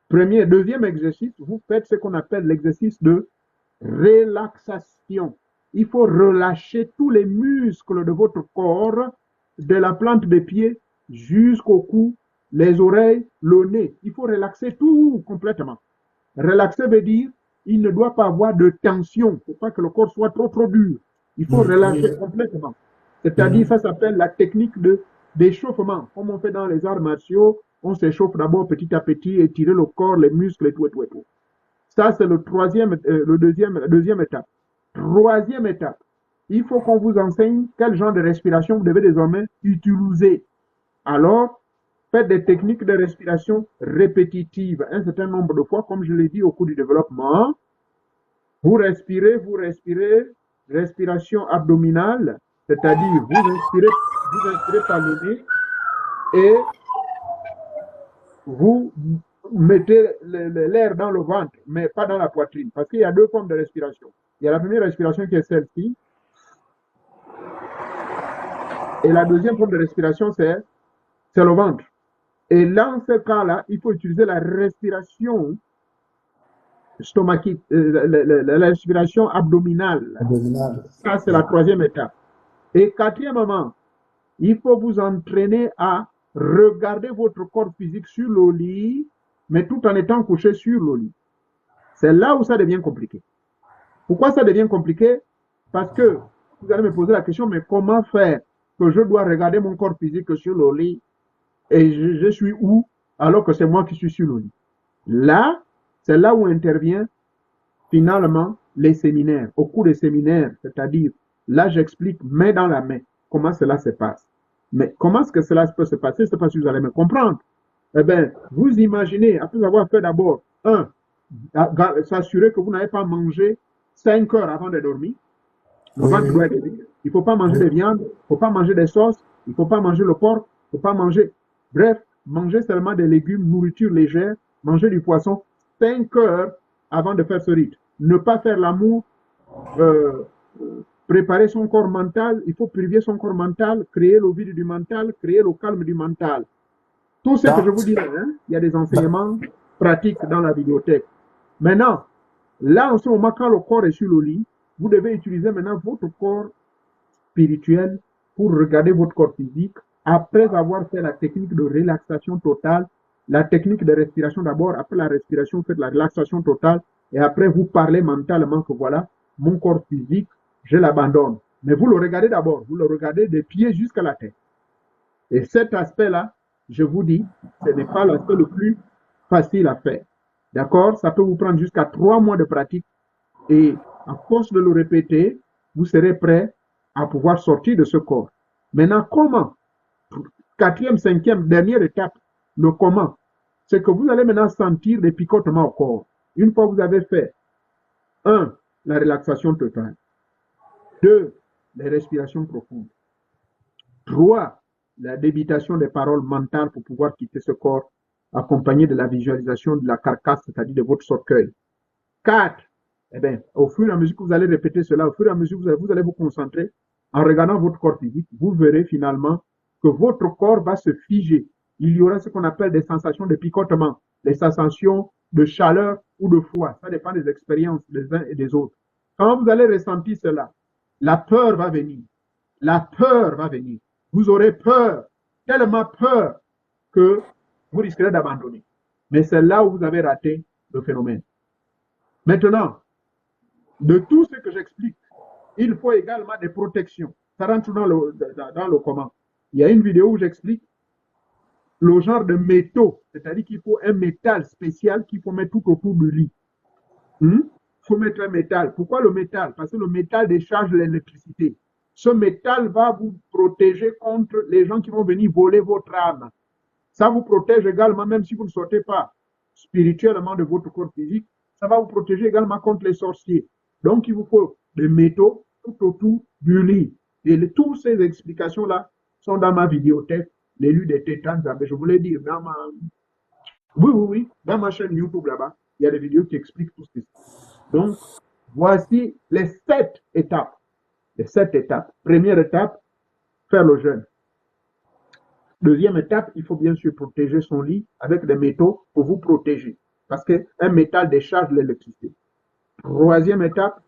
Deuxième exercice, vous faites ce qu'on appelle l'exercice de relaxation. il faut relâcher tous les muscles de votre corps, de la plante des pieds jusqu'au cou, les oreilles, le nez. Il faut relaxer tout complètement. Relaxer veut dire il ne doit pas avoir de tension. Il ne faut pas que le corps soit trop dur. Il faut relâcher complètement. C'est-à-dire, ça s'appelle la technique d'échauffement. Comme on fait dans les arts martiaux, on s'échauffe d'abord petit à petit, étirer le corps, les muscles et tout, et tout, et tout. Ça, c'est la deuxième étape. Troisième étape, il faut qu'on vous enseigne quel genre de respiration vous devez désormais utiliser. Alors, faites des techniques de respiration répétitives un certain nombre de fois, comme je l'ai dit au cours du développement. Vous respirez, respiration abdominale, c'est-à-dire vous inspirez par le nez et vous mettez l'air dans le ventre, mais pas dans la poitrine, parce qu'il y a deux formes de respiration. Il y a la première respiration qui est celle-ci, et la deuxième forme de respiration, c'est le ventre. Et dans ce cas-là, il faut utiliser la respiration stomachique, la respiration abdominale. Ça, c'est la troisième étape. Et quatrièmement, il faut vous entraîner à regarder votre corps physique sur le lit, mais tout en étant couché sur le lit. C'est là où ça devient compliqué. Pourquoi ça devient compliqué? Parce que vous allez me poser la question, mais comment faire que je dois regarder mon corps physique sur le lit et je suis où alors que c'est moi qui suis sur le lit? Là, c'est là où intervient finalement les séminaires. Au cours des séminaires, c'est-à-dire, là j'explique main dans la main comment cela se passe. Mais comment est-ce que cela peut se passer? C'est parce que vous allez me comprendre. Eh bien, vous imaginez, après avoir fait d'abord, s'assurer que vous n'avez pas mangé 5 heures avant de dormir. Le ventre doit être vide. Il ne faut pas manger de viande, il ne faut pas manger des sauces, il ne faut pas manger le porc, il ne faut pas manger. Bref, manger seulement des légumes, nourriture légère, manger du poisson 5 heures avant de faire ce rite. Ne pas faire l'amour, préparer son corps mental, il faut purifier son corps mental, créer le vide du mental, créer le calme du mental. Tout ce que je vous dis là, il y a des enseignements pratiques dans la bibliothèque. Maintenant, là, en ce moment, quand le corps est sur le lit, vous devez utiliser maintenant votre corps spirituel pour regarder votre corps physique après avoir fait la technique de relaxation totale, la technique de respiration d'abord, après la respiration, faites la relaxation totale et après vous parlez mentalement que voilà, mon corps physique, je l'abandonne. Mais vous le regardez d'abord, vous le regardez des pieds jusqu'à la tête. Et cet aspect-là, je vous dis, ce n'est pas l'aspect le plus facile à faire. D'accord? Ça peut vous prendre jusqu'à 3 mois de pratique et à force de le répéter, vous serez prêt à pouvoir sortir de ce corps. Maintenant, comment? Quatrième, cinquième, dernière étape, le comment. C'est que vous allez maintenant sentir des picotements au corps. Une fois que vous avez fait 1. La relaxation totale. 2. Les respirations profondes. 3. La débitation des paroles mentales pour pouvoir quitter ce corps, accompagné de la visualisation de la carcasse, c'est-à-dire de votre cercueil. 4. Eh bien, au fur et à mesure que vous allez répéter cela, au fur et à mesure que vous allez vous concentrer, en regardant votre corps physique, vous verrez finalement que votre corps va se figer. Il y aura ce qu'on appelle des sensations de picotement, des sensations de chaleur ou de froid. Ça dépend des expériences des uns et des autres. Quand vous allez ressentir cela, la peur va venir. La peur va venir. Vous aurez peur, tellement peur que vous risquerez d'abandonner. Mais c'est là où vous avez raté le phénomène. Maintenant, de tout ce que j'explique, il faut également des protections. Ça rentre dans le comment. Il y a une vidéo où j'explique le genre de métaux, c'est-à-dire qu'il faut un métal spécial qu'il faut mettre tout autour du lit. Il faut mettre un métal. Pourquoi le métal? Parce que le métal décharge l'électricité. Ce métal va vous protéger contre les gens qui vont venir voler votre âme. Ça vous protège également, même si vous ne sortez pas spirituellement de votre corps physique, ça va vous protéger également contre les sorciers. Donc, il vous faut des métaux tout autour du lit. Et toutes ces explications-là sont dans ma vidéothèque, l'élu des tétans. Je voulais dire, oui, dans ma chaîne YouTube là-bas, il y a des vidéos qui expliquent tout ceci. Donc, voici les 7 étapes. Les 7 étapes. Première étape, faire le jeûne. Deuxième étape, il faut bien sûr protéger son lit avec des métaux pour vous protéger. Parce qu'un métal décharge l'électricité. Troisième étape,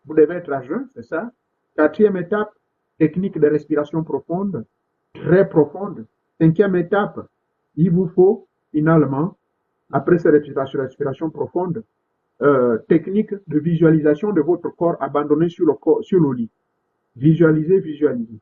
Vous devez être à jeun, c'est ça. Quatrième étape, technique de respiration profonde, très profonde. Cinquième étape, il vous faut finalement, après cette respiration profonde, technique de visualisation de votre corps abandonné sur le lit. Visualisez, visualisez.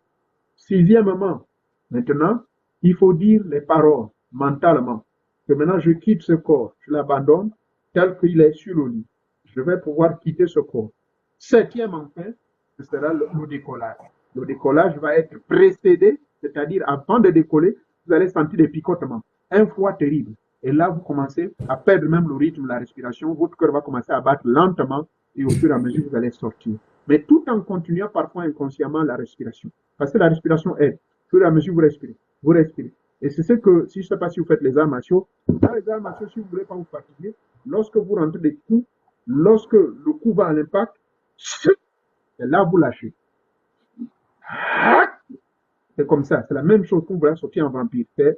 Sixièmement, maintenant, il faut dire les paroles mentalement. Que maintenant, je quitte ce corps, je l'abandonne tel qu'il est sur le lit. Je vais pouvoir quitter ce corps. Septième, enfin, ce sera le décollage. Le décollage va être précédé, c'est-à-dire avant de décoller, vous allez sentir des picotements. Un froid terrible. Et là, vous commencez à perdre même le rythme de la respiration. Votre cœur va commencer à battre lentement et au fur et à mesure, vous allez sortir. Mais tout en continuant parfois inconsciemment la respiration. Parce que la respiration aide. Au fur et à mesure, vous respirez. Vous respirez. Et c'est ce que, si je ne sais pas si vous faites les arts martiaux, dans les arts martiaux, si vous ne voulez pas vous fatiguer, lorsque vous rentrez des coups, lorsque le coup va à l'impact, et là, vous lâchez. C'est comme ça. C'est la même chose qu'on voulait sortir en vampire. C'est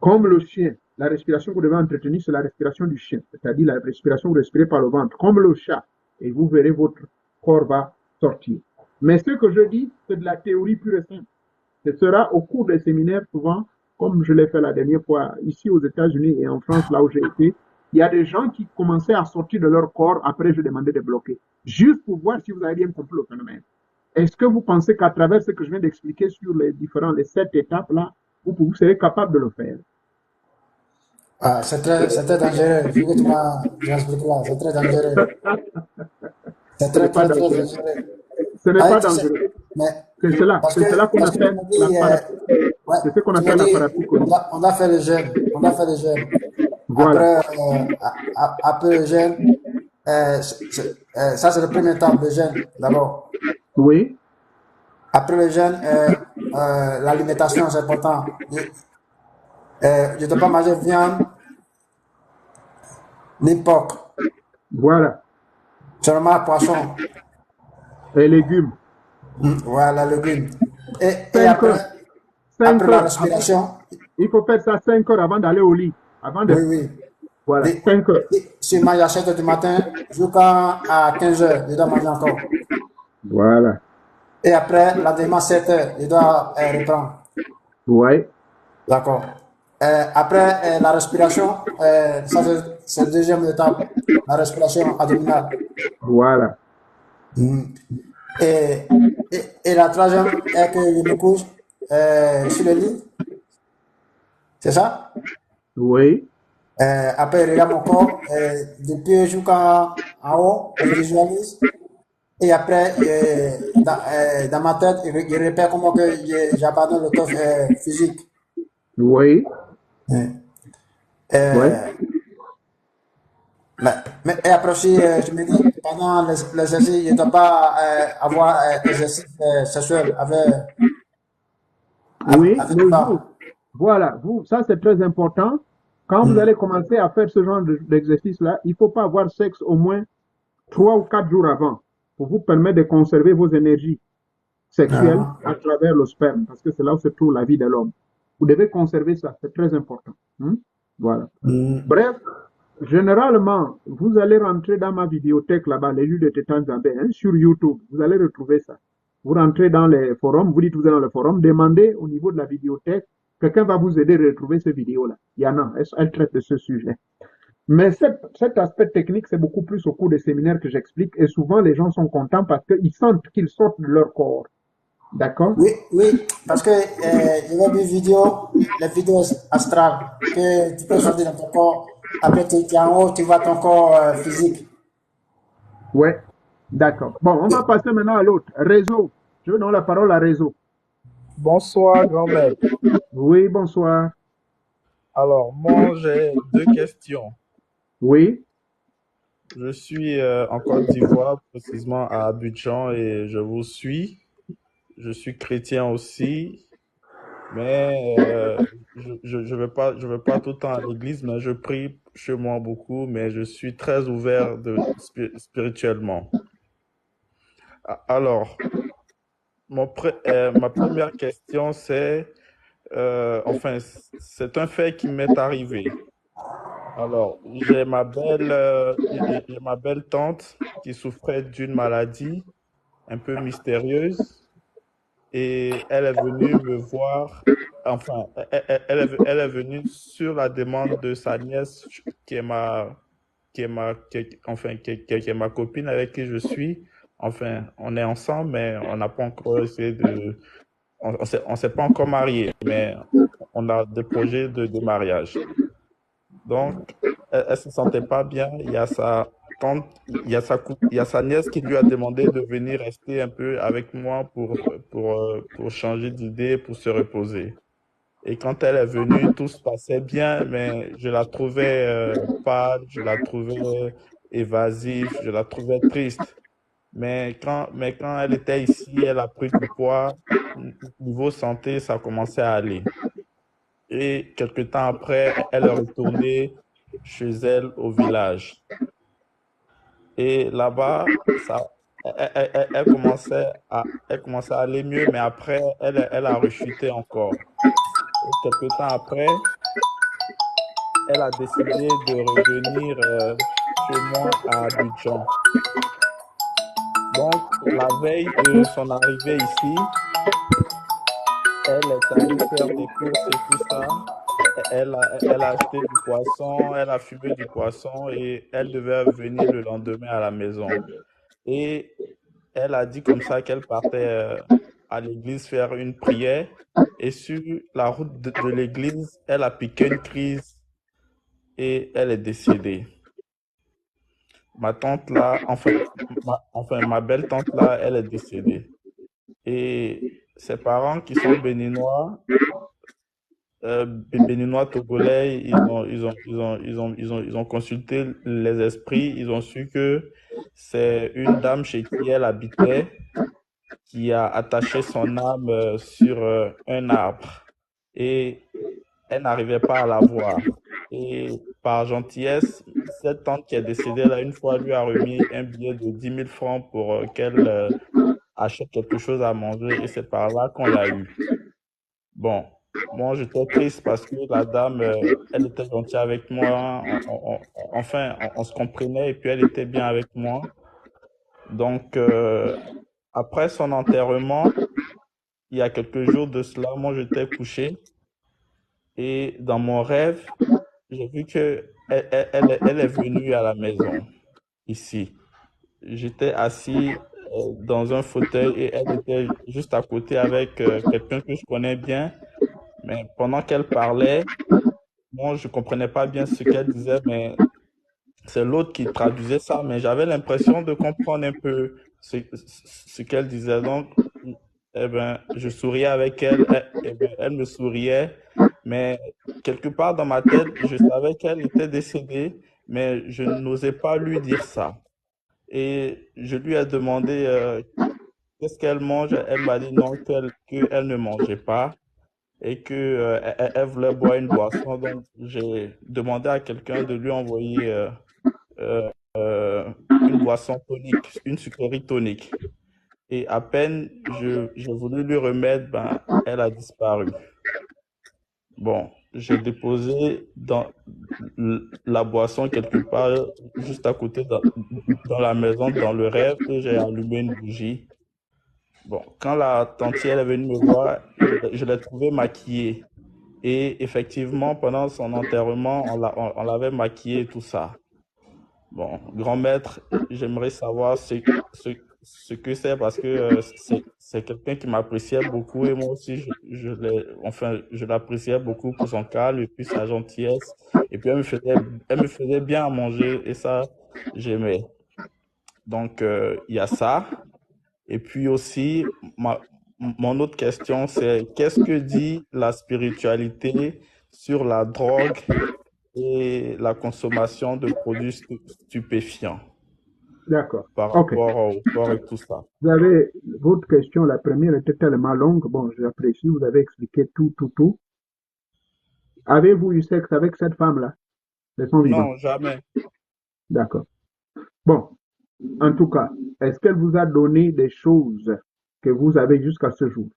comme le chien. La respiration que vous devez entretenir, c'est la respiration du chien. C'est-à-dire la respiration que vous respirez par le ventre. Comme le chat. Et vous verrez, votre corps va sortir. Mais ce que je dis, c'est de la théorie pure et simple. Ce sera au cours des séminaires, souvent, comme je l'ai fait la dernière fois, ici aux États-Unis et en France, là où j'ai été, il y a des gens qui commençaient à sortir de leur corps, après je demandais de bloquer. Juste pour voir si vous avez bien compris le phénomène. Est-ce que vous pensez qu'à travers ce que je viens d'expliquer sur les 7 étapes-là, vous serez capable de le faire? Ah, c'est très dangereux. Vu que tu m'as expliqué là, c'est très dangereux. C'est Ce n'est très, pas très, très dangereux. dangereux. Ce n'est Ah, pas tu sais, dangereux. mais C'est cela qu'on parce que tu appelle me la dis, ouais, c'est ce qu'on tu me appelle la dis, parapsychologie. on a fait le jeûne, on a fait le jeûne. Voilà. Après, après le jeûne, ça c'est le premier étape, le jeûne, d'abord. Oui, Après le jeûne, l'alimentation, c'est important. Je ne dois pas manger viande ni porc, voilà. seulement poisson. Et légumes. Voilà, légumes. Et 5 heures. après, 5 après la heures avant. respiration, Il faut faire ça 5 heures avant d'aller au lit. Avant oui, de. oui. Voilà, Et, 5 heures. si je mange à 7 heures du matin, jusqu'à 15 heures, je dois manger encore. Voilà. Et après, la demande 7 heures, je dois reprendre. Ouais. D'accord. Après, la respiration, ça c'est la deuxième étape, la respiration abdominale. Voilà. Mm. Et, et la troisième est que je me couche sur le lit, c'est ça? Oui. Après, je regarde mon corps, du pied jusqu'en haut, je visualise. Et après, dans ma tête, je répète comment que j'abandonne le corps physique. Oui. Oui. Euh, et après aussi, je me dis, pendant l'exercice, je ne dois pas avoir exercice sexuel Oui. avec une Le femme. jour. Voilà. Ça c'est très important. Quand vous allez commencer à faire ce genre d'exercice-là, il ne faut pas avoir sexe au moins 3 ou 4 jours avant pour vous permettre de conserver vos énergies sexuelles Ah, à travers le sperme, parce que c'est là où se trouve la vie de l'homme. Vous devez conserver ça, c'est très important. Voilà. mm, Bref, généralement, vous allez rentrer dans ma vidéothèque là-bas, les lieux de Tétan Zambé, sur YouTube. Vous allez retrouver ça. Vous rentrez dans les forums, vous dites vous êtes dans le forum, demandez au niveau de la vidéothèque, quelqu'un va vous aider à retrouver ces vidéos-là. Il y en a, elles traitent de ce sujet. Mais cet aspect technique, c'est beaucoup plus au cours des séminaires que j'explique, et souvent les gens sont contents parce qu'ils sentent qu'ils sortent de leur corps. D'accord? oui, oui, parce que il y a des vidéos, les vidéos astrales, que tu peux sortir dans ton corps. Après, tu es en haut, tu vois ton corps physique. Ouais. D'accord. Bon, on va passer maintenant à l'autre. Réseau. Je donne la parole à Réseau. Bonsoir, grand maître. Oui, bonsoir. Alors, moi, j'ai deux questions. Oui. Je suis en Côte d'Ivoire, précisément à Abidjan, et je vous suis. Je suis chrétien aussi, mais je vais pas tout le temps à l'église, mais je prie chez moi beaucoup, mais je suis très ouvert spirituellement. Alors, ma première question, c'est, enfin, c'est un fait qui m'est arrivé. Alors, j'ai ma belle tante qui souffrait d'une maladie un peu mystérieuse et elle est venue me voir, enfin, elle est venue sur la demande de sa nièce qui est enfin, qui est ma copine avec qui je suis. Enfin, on est ensemble, mais on n'a pas encore essayé on s'est pas encore mariés, mais on a des projets de mariage. Donc, elle se sentait pas bien. Il y a sa nièce qui lui a demandé de venir rester un peu avec moi pour changer d'idée, pour se reposer. Et quand elle est venue, tout se passait bien, mais je la trouvais pâle, je la trouvais évasive, je la trouvais triste. Mais quand elle était ici, elle a pris du poids. Niveau santé, ça commençait à aller. Et quelque temps après, elle est retournée chez elle au village. Et là-bas, elle commençait à aller mieux, mais après, elle a rechuté encore. Et quelque temps après, elle a décidé de revenir chez moi à Abidjan. Donc, la veille de son arrivée ici, elle est allée faire des courses et tout ça. Elle a acheté du poisson, elle a fumé du poisson et elle devait venir le lendemain à la maison. Et elle a dit comme ça qu'elle partait à l'église faire une prière. Et sur la route de l'église, elle a piqué une crise et elle est décédée. Ma tante là, ma belle tante là, elle est décédée. Et ses parents qui sont béninois, béninois togolais, ils ont consulté les esprits, ils ont su que c'est une dame chez qui elle habitait qui a attaché son âme sur un arbre et elle n'arrivait pas à la voir. Et par gentillesse, cette tante qui est décédée là, une fois, lui a remis un billet de 10 000 francs pour qu'elle achète quelque chose à manger et c'est par là qu'on l'a eu. Bon, moi j'étais triste parce que la dame, elle était gentille avec moi, on se comprenait et puis elle était bien avec moi. Donc, après son enterrement, il y a quelques jours de cela, moi j'étais couché et dans mon rêve, j'ai vu que elle est venue à la maison, ici. J'étais assis dans un fauteuil et elle était juste à côté avec quelqu'un que je connais bien. Mais pendant qu'elle parlait, moi, je comprenais pas bien ce qu'elle disait, mais c'est l'autre qui traduisait ça. Mais j'avais l'impression de comprendre un peu ce qu'elle disait. Donc, eh ben, je souriais avec elle, eh ben, elle me souriait. Mais quelque part dans ma tête, je savais qu'elle était décédée, mais je n'osais pas lui dire ça. Et je lui ai demandé qu'est-ce qu'elle mange. Elle m'a dit non, qu'elle ne mangeait pas et que, elle voulait boire une boisson. Donc, j'ai demandé à quelqu'un de lui envoyer euh, euh, une boisson tonique, une sucrerie tonique. Et à peine j'ai voulu lui remettre, ben, elle a disparu. Bon, j'ai déposé la boisson quelque part juste à côté dans la maison, dans le rêve, et j'ai allumé une bougie. Bon, quand la tantière est venue me voir, je l'ai trouvée maquillée. Et effectivement, pendant son enterrement, on l'avait maquillée et tout ça. Bon, grand maître, j'aimerais savoir ce que c'est parce que c'est quelqu'un qui m'appréciait beaucoup et moi aussi, je l'appréciais beaucoup pour son calme et puis sa gentillesse. Et puis, elle me faisait bien à manger et ça, j'aimais. Donc, il y a ça. Et puis aussi, mon autre question, c'est qu'est-ce que dit la spiritualité sur la drogue et la consommation de produits stupéfiants D'accord. par OK. rapport au sport et tout ça? Vous avez, votre question, la première était tellement longue. Bon, j'apprécie, vous avez expliqué tout, tout, tout. Avez-vous eu sexe avec cette femme-là, de son vivant? Non, jamais. D'accord. Bon, en tout cas, est-ce qu'elle vous a donné des choses que vous avez jusqu'à ce jour?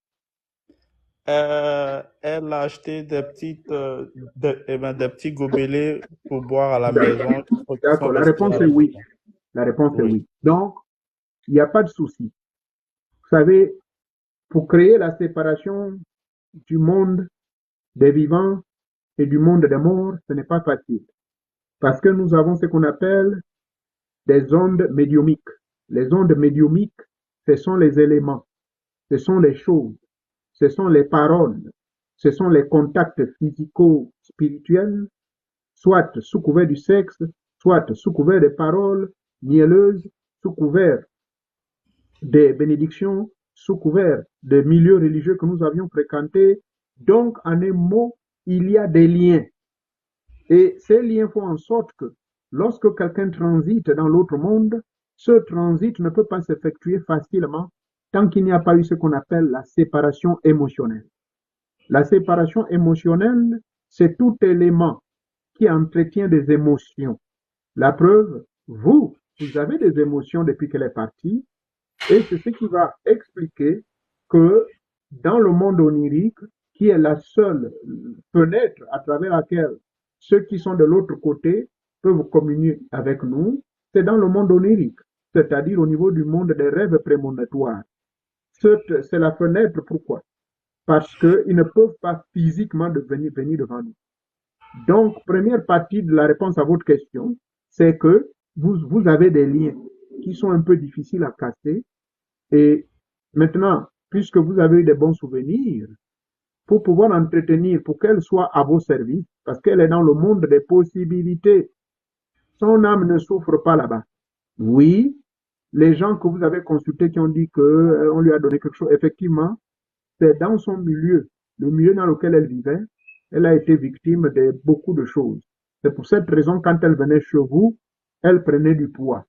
Elle a acheté des petits gobelets pour boire à la D'accord. maison qui sont D'accord. La restés réponse à est la oui. maison. La réponse est Oui. oui. Donc, il n'y a pas de souci. Vous savez, pour créer la séparation du monde des vivants et du monde des morts, ce n'est pas facile. Parce que nous avons ce qu'on appelle des ondes médiumiques. Les ondes médiumiques, ce sont les éléments, ce sont les choses, ce sont les paroles, ce sont les contacts physico-spirituels, soit sous couvert du sexe, soit sous couvert des paroles mielleuses, sous couvert des bénédictions, sous couvert des milieux religieux que nous avions fréquentés. Donc, en un mot, il y a des liens. Et ces liens font en sorte que lorsque quelqu'un transite dans l'autre monde, ce transit ne peut pas s'effectuer facilement tant qu'il n'y a pas eu ce qu'on appelle la séparation émotionnelle. La séparation émotionnelle, c'est tout élément qui entretient des émotions. La preuve, vous avez des émotions depuis qu'elle est partie, et c'est ce qui va expliquer que dans le monde onirique, qui est la seule fenêtre à travers laquelle ceux qui sont de l'autre côté peuvent communier avec nous, c'est dans le monde onirique, c'est-à-dire au niveau du monde des rêves prémonitoires. C'est la fenêtre, pourquoi? Parce qu'ils ne peuvent pas physiquement venir devant nous. Donc, première partie de la réponse à votre question, c'est que vous avez des liens qui sont un peu difficiles à casser. Et maintenant, puisque vous avez eu des bons souvenirs, pour pouvoir entretenir, pour qu'elle soit à vos services, parce qu'elle est dans le monde des possibilités, son âme ne souffre pas là-bas. Oui, les gens que vous avez consultés qui ont dit qu'on lui a donné quelque chose, effectivement, c'est dans son milieu, le milieu dans lequel elle vivait, elle a été victime de beaucoup de choses. C'est pour cette raison, quand elle venait chez vous, elle prenait du poids.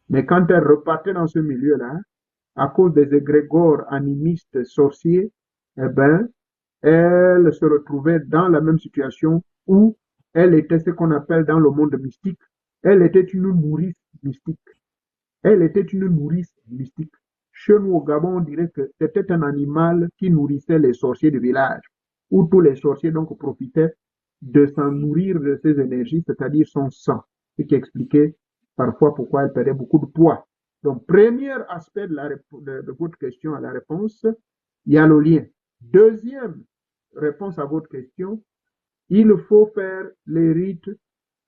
Mais quand elle repartait dans ce milieu-là, à cause des égrégores animistes sorciers, eh ben, elle se retrouvait dans la même situation où elle était ce qu'on appelle dans le monde mystique, elle était une nourrice mystique. Elle était une nourrice mystique. Chez nous au Gabon, on dirait que c'était un animal qui nourrissait les sorciers du village, où tous les sorciers donc profitaient de s'en nourrir de ses énergies, c'est-à-dire son sang, ce qui expliquait parfois pourquoi elle perdait beaucoup de poids. Donc, premier aspect de votre question à la réponse, il y a le lien. Deuxième réponse à votre question, il faut faire les rites.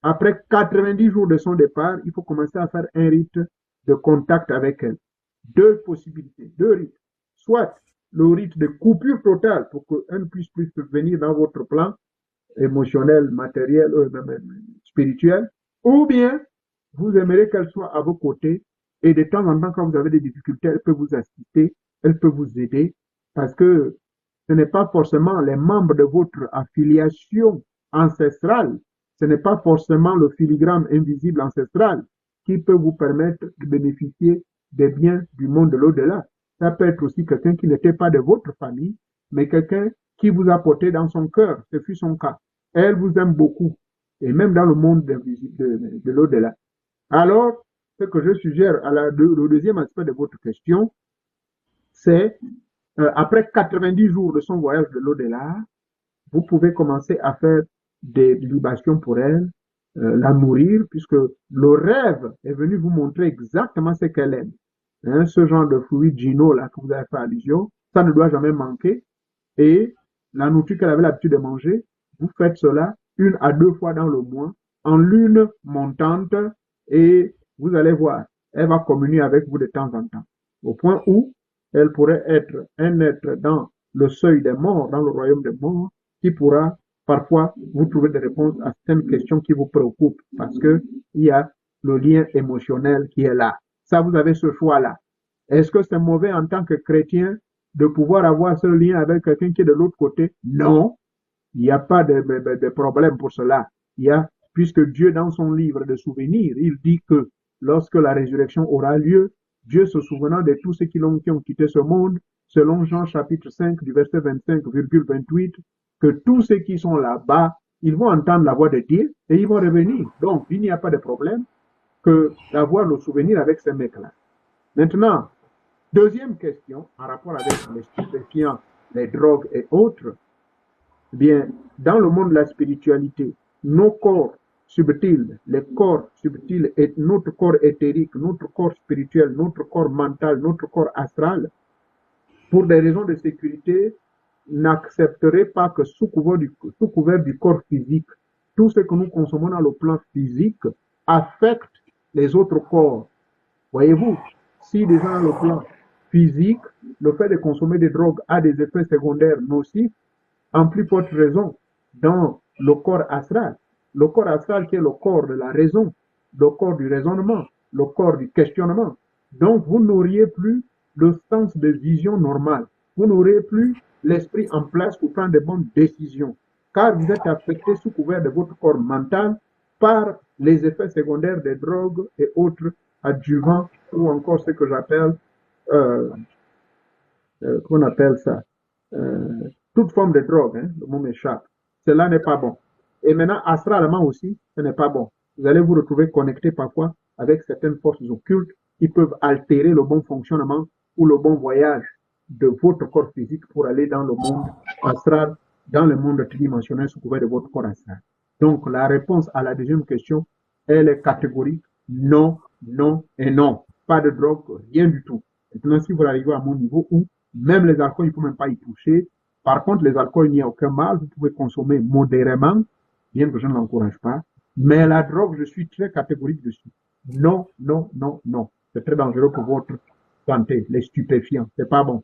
Après 90 jours de son départ, il faut commencer à faire un rite de contact avec elle. Deux possibilités, deux rites. Soit le rite de coupure totale pour qu'elle ne puisse plus venir dans votre plan émotionnel, matériel, spirituel, ou bien vous aimerez qu'elle soit à vos côtés et de temps en temps, quand vous avez des difficultés, elle peut vous assister, elle peut vous aider, parce que ce n'est pas forcément les membres de votre affiliation ancestrale, ce n'est pas forcément le filigrane invisible ancestral qui peut vous permettre de bénéficier des biens du monde de l'au-delà. Ça peut être aussi quelqu'un qui n'était pas de votre famille, mais quelqu'un qui vous a porté dans son cœur. Ce fut son cas. Elle vous aime beaucoup, et même dans le monde de l'au-delà. Alors, ce que je suggère le deuxième aspect de votre question, c'est après 90 jours de son voyage de l'au-delà, vous pouvez commencer à faire des libations pour elle, la nourrir, puisque le rêve est venu vous montrer exactement ce qu'elle aime. Hein, ce genre de fruits Gino là que vous avez fait allusion, ça ne doit jamais manquer. Et la nourriture qu'elle avait l'habitude de manger, vous faites cela 1 à 2 fois dans le mois, en lune montante, et vous allez voir, elle va communier avec vous de temps en temps, au point où elle pourrait être un être dans le seuil des morts, dans le royaume des morts, qui pourra parfois vous trouver des réponses à certaines questions qui vous préoccupent, parce qu'il y a le lien émotionnel qui est là. Ça, vous avez ce choix-là. Est-ce que c'est mauvais en tant que chrétien de pouvoir avoir ce lien avec quelqu'un qui est de l'autre côté? Non, il n'y a pas de problème pour cela. Il y a, puisque Dieu, dans son livre de souvenirs, il dit que lorsque la résurrection aura lieu, Dieu se souvenant de tous ceux qui ont quitté ce monde, selon Jean chapitre 5 du verset 25,28, que tous ceux qui sont là-bas, ils vont entendre la voix de Dieu et ils vont revenir. Donc, il n'y a pas de problème que d'avoir le souvenir avec ces mecs-là. Maintenant, deuxième question en rapport avec les stupéfiants les drogues et autres, eh bien, dans le monde de la spiritualité, nos corps subtils, les corps subtils et notre corps éthérique, notre corps spirituel, notre corps mental, notre corps astral, pour des raisons de sécurité, n'accepterait pas que sous couvert du corps physique, tout ce que nous consommons dans le plan physique affecte les autres corps. Voyez-vous, si déjà dans le plan physique, le fait de consommer des drogues a des effets secondaires nocifs, en plus forte raison dans le corps astral. Le corps astral qui est le corps de la raison, le corps du raisonnement, le corps du questionnement. Donc, vous n'auriez plus le sens de vision normal. Vous n'auriez plus l'esprit en place pour prendre de bonnes décisions. Car vous êtes affecté sous couvert de votre corps mental par les effets secondaires des drogues et autres adjuvants ou encore ce que j'appelle, qu'on appelle ça, toute forme de drogue, hein, le mot m'échappe. Cela n'est pas bon. Et maintenant, astralement aussi, ce n'est pas bon. Vous allez vous retrouver connecté parfois avec certaines forces occultes qui peuvent altérer le bon fonctionnement ou le bon voyage de votre corps physique pour aller dans le monde astral, dans le monde tridimensionnel sous couvert de votre corps astral. Donc, la réponse à la deuxième question, elle est catégorique. Non, non et non. Pas de drogue, rien du tout. Maintenant, si vous arrivez à mon niveau où même les alcools, il ne faut même pas y toucher. Par contre, les alcools, il n'y a aucun mal. Vous pouvez consommer modérément, bien que je ne l'encourage pas. Mais la drogue, je suis très catégorique dessus. Non, non, non, non. C'est très dangereux pour votre santé. Les stupéfiants, c'est pas bon.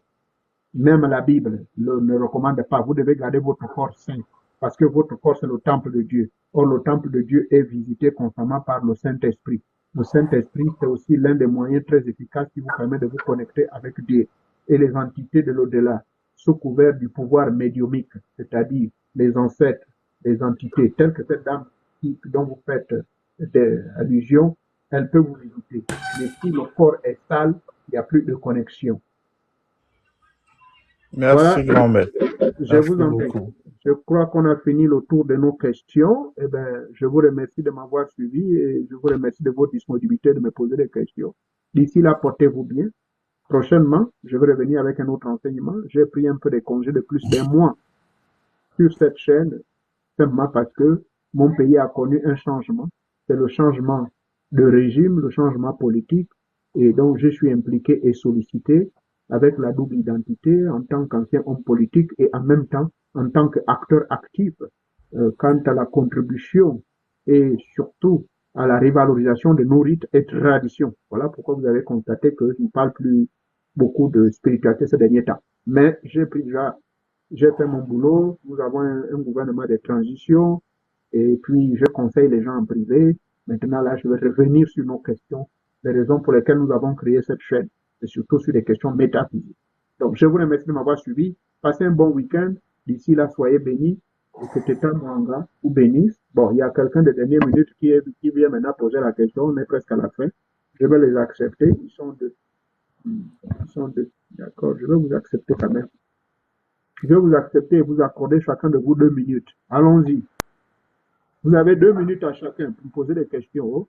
Même la Bible ne recommande pas. Vous devez garder votre corps sain. Parce que votre corps, c'est le temple de Dieu. Or, le temple de Dieu est visité constamment par le Saint-Esprit. Le Saint-Esprit, c'est aussi l'un des moyens très efficaces qui vous permet de vous connecter avec Dieu. Et les entités de l'au-delà, sous couvert du pouvoir médiumique, c'est-à-dire les ancêtres, les entités, telles que cette dame dont vous faites des allusions, elle peut vous visiter. Mais si le corps est sale, il n'y a plus de connexion. Merci, Voilà, grand maître. je Merci vous en prie. beaucoup. Je crois qu'on a fini le tour de nos questions. Eh ben, je vous remercie de m'avoir suivi et je vous remercie de votre disponibilité de me poser des questions. D'ici là, portez-vous bien. Prochainement, je vais revenir avec un autre enseignement. J'ai pris un peu de congé de plus d'un mois sur cette chaîne, simplement parce que mon pays a connu un changement. C'est le changement de régime, le changement politique. Et donc, je suis impliqué et sollicité avec la double identité en tant qu'ancien homme politique et en même temps en tant qu'acteur actif quant à la contribution et surtout à la révalorisation de nos rites et traditions. Voilà pourquoi vous avez constaté que je ne parle plus beaucoup de spiritualité ces derniers temps. Mais j'ai fait mon boulot, nous avons un gouvernement de transition, et puis je conseille les gens en privé. Maintenant, là, je vais revenir sur nos questions, les raisons pour lesquelles nous avons créé cette chaîne, et surtout sur les questions métaphysiques. Donc, je vous remercie de m'avoir suivi. Passez un bon week-end. D'ici là, soyez bénis. Et que Tétan Mwanga vous bénisse. Bon, il y a quelqu'un de dernière minute qui vient maintenant poser la question. On est presque à la fin. Je vais les accepter. Ils sont deux. D'accord, je vais vous accepter quand même. Je vais vous accepter et vous accorder chacun de vous 2 minutes. Allons-y. Vous avez 2 minutes à chacun pour me poser des questions.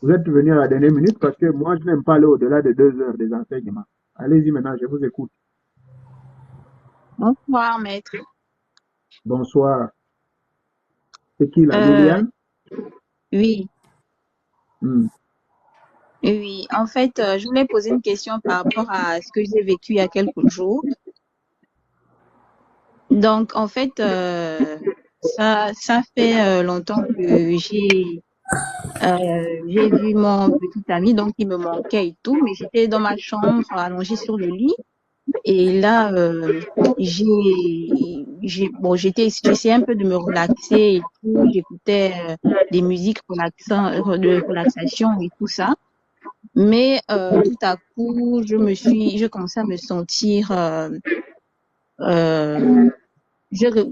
Vous êtes venu à la dernière minute parce que moi, je n'aime pas aller au-delà de 2 heures des enseignements. Allez-y maintenant, je vous écoute. Bonsoir, maître. Bonsoir. C'est qui là, Euh, Liliane? oui, Hmm. oui. En fait, je voulais poser une question par rapport à ce que j'ai vécu il y a quelques jours. Donc, en fait, ça fait longtemps que j'ai vu mon petit ami, donc il me manquait et tout, mais j'étais dans ma chambre, allongée sur le lit. Et là, j'essayais un peu de me relaxer et tout. J'écoutais des musiques de relaxation et tout ça. Mais tout à coup, je commençais à me sentir,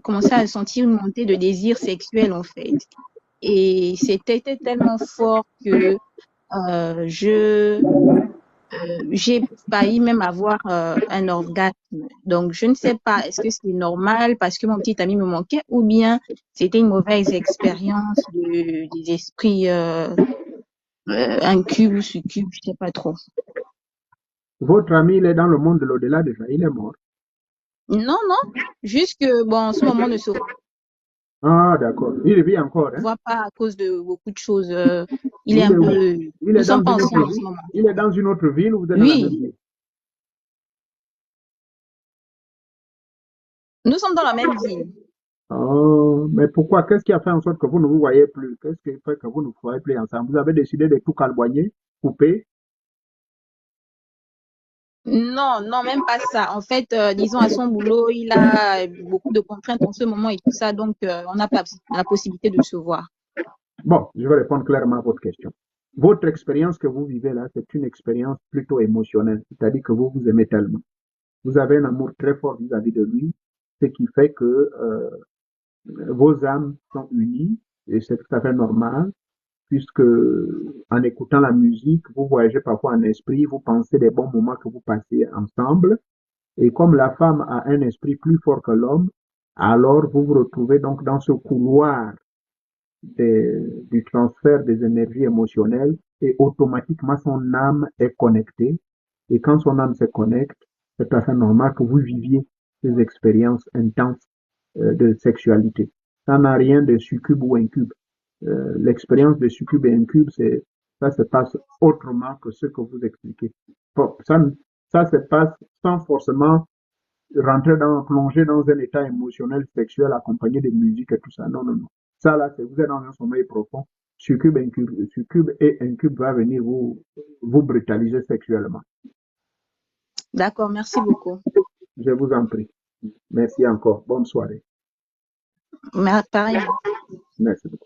commençais à sentir une montée de désir sexuel en fait. Et c'était tellement fort que je j'ai failli même avoir un orgasme. Donc, je ne sais pas, est-ce que c'est normal parce que mon petit ami me manquait ou bien c'était une mauvaise expérience des esprits incubes ou succubes, je ne sais pas trop. Votre ami, il est dans le monde de l'au-delà déjà. Il est mort. Non, non, juste que, bon, en ce moment, on ne se Ah, d'accord. Il vit encore, hein? voit pas à cause de beaucoup de choses. Il est Il un est où? peu, Il nous est sommes dans pas une autre ensemble en ce ville? moment. Il est dans une autre ville ou vous êtes dans la même Oui, ville? nous sommes dans la même ville. Oh, mais pourquoi? Qu'est-ce qui a fait en sorte que vous ne vous voyez plus? Qu'est-ce qui fait que vous ne vous voyez plus ensemble? Vous avez décidé de tout calboigner, couper? Non, non, même pas ça. En fait, disons, à son boulot, il a beaucoup de contraintes en ce moment et tout ça, donc on n'a pas la possibilité de se voir. Bon, je vais répondre clairement à votre question. Votre expérience que vous vivez là, c'est une expérience plutôt émotionnelle, c'est-à-dire que vous vous aimez tellement. Vous avez un amour très fort vis-à-vis de lui, ce qui fait que vos âmes sont unies, et c'est tout à fait normal, puisque en écoutant la musique, vous voyagez parfois en esprit, vous pensez des bons moments que vous passez ensemble, et comme la femme a un esprit plus fort que l'homme, alors vous vous retrouvez donc dans ce couloir du transfert des énergies émotionnelles et automatiquement son âme est connectée. Et quand son âme se connecte, c'est assez normal que vous viviez ces expériences intenses de sexualité. Ça n'a rien de succube ou incube. L'expérience de succube et incube, ça se passe autrement que ce que vous expliquez. Bon, ça se passe sans forcément plonger dans un état émotionnel sexuel accompagné de musique et tout ça. Non, non, non. Ça, là, c'est vous êtes dans un sommeil profond. Succube et incube va venir vous brutaliser sexuellement. D'accord, merci beaucoup. Je vous en prie. Merci encore. Bonne soirée. Pareillement. Merci beaucoup.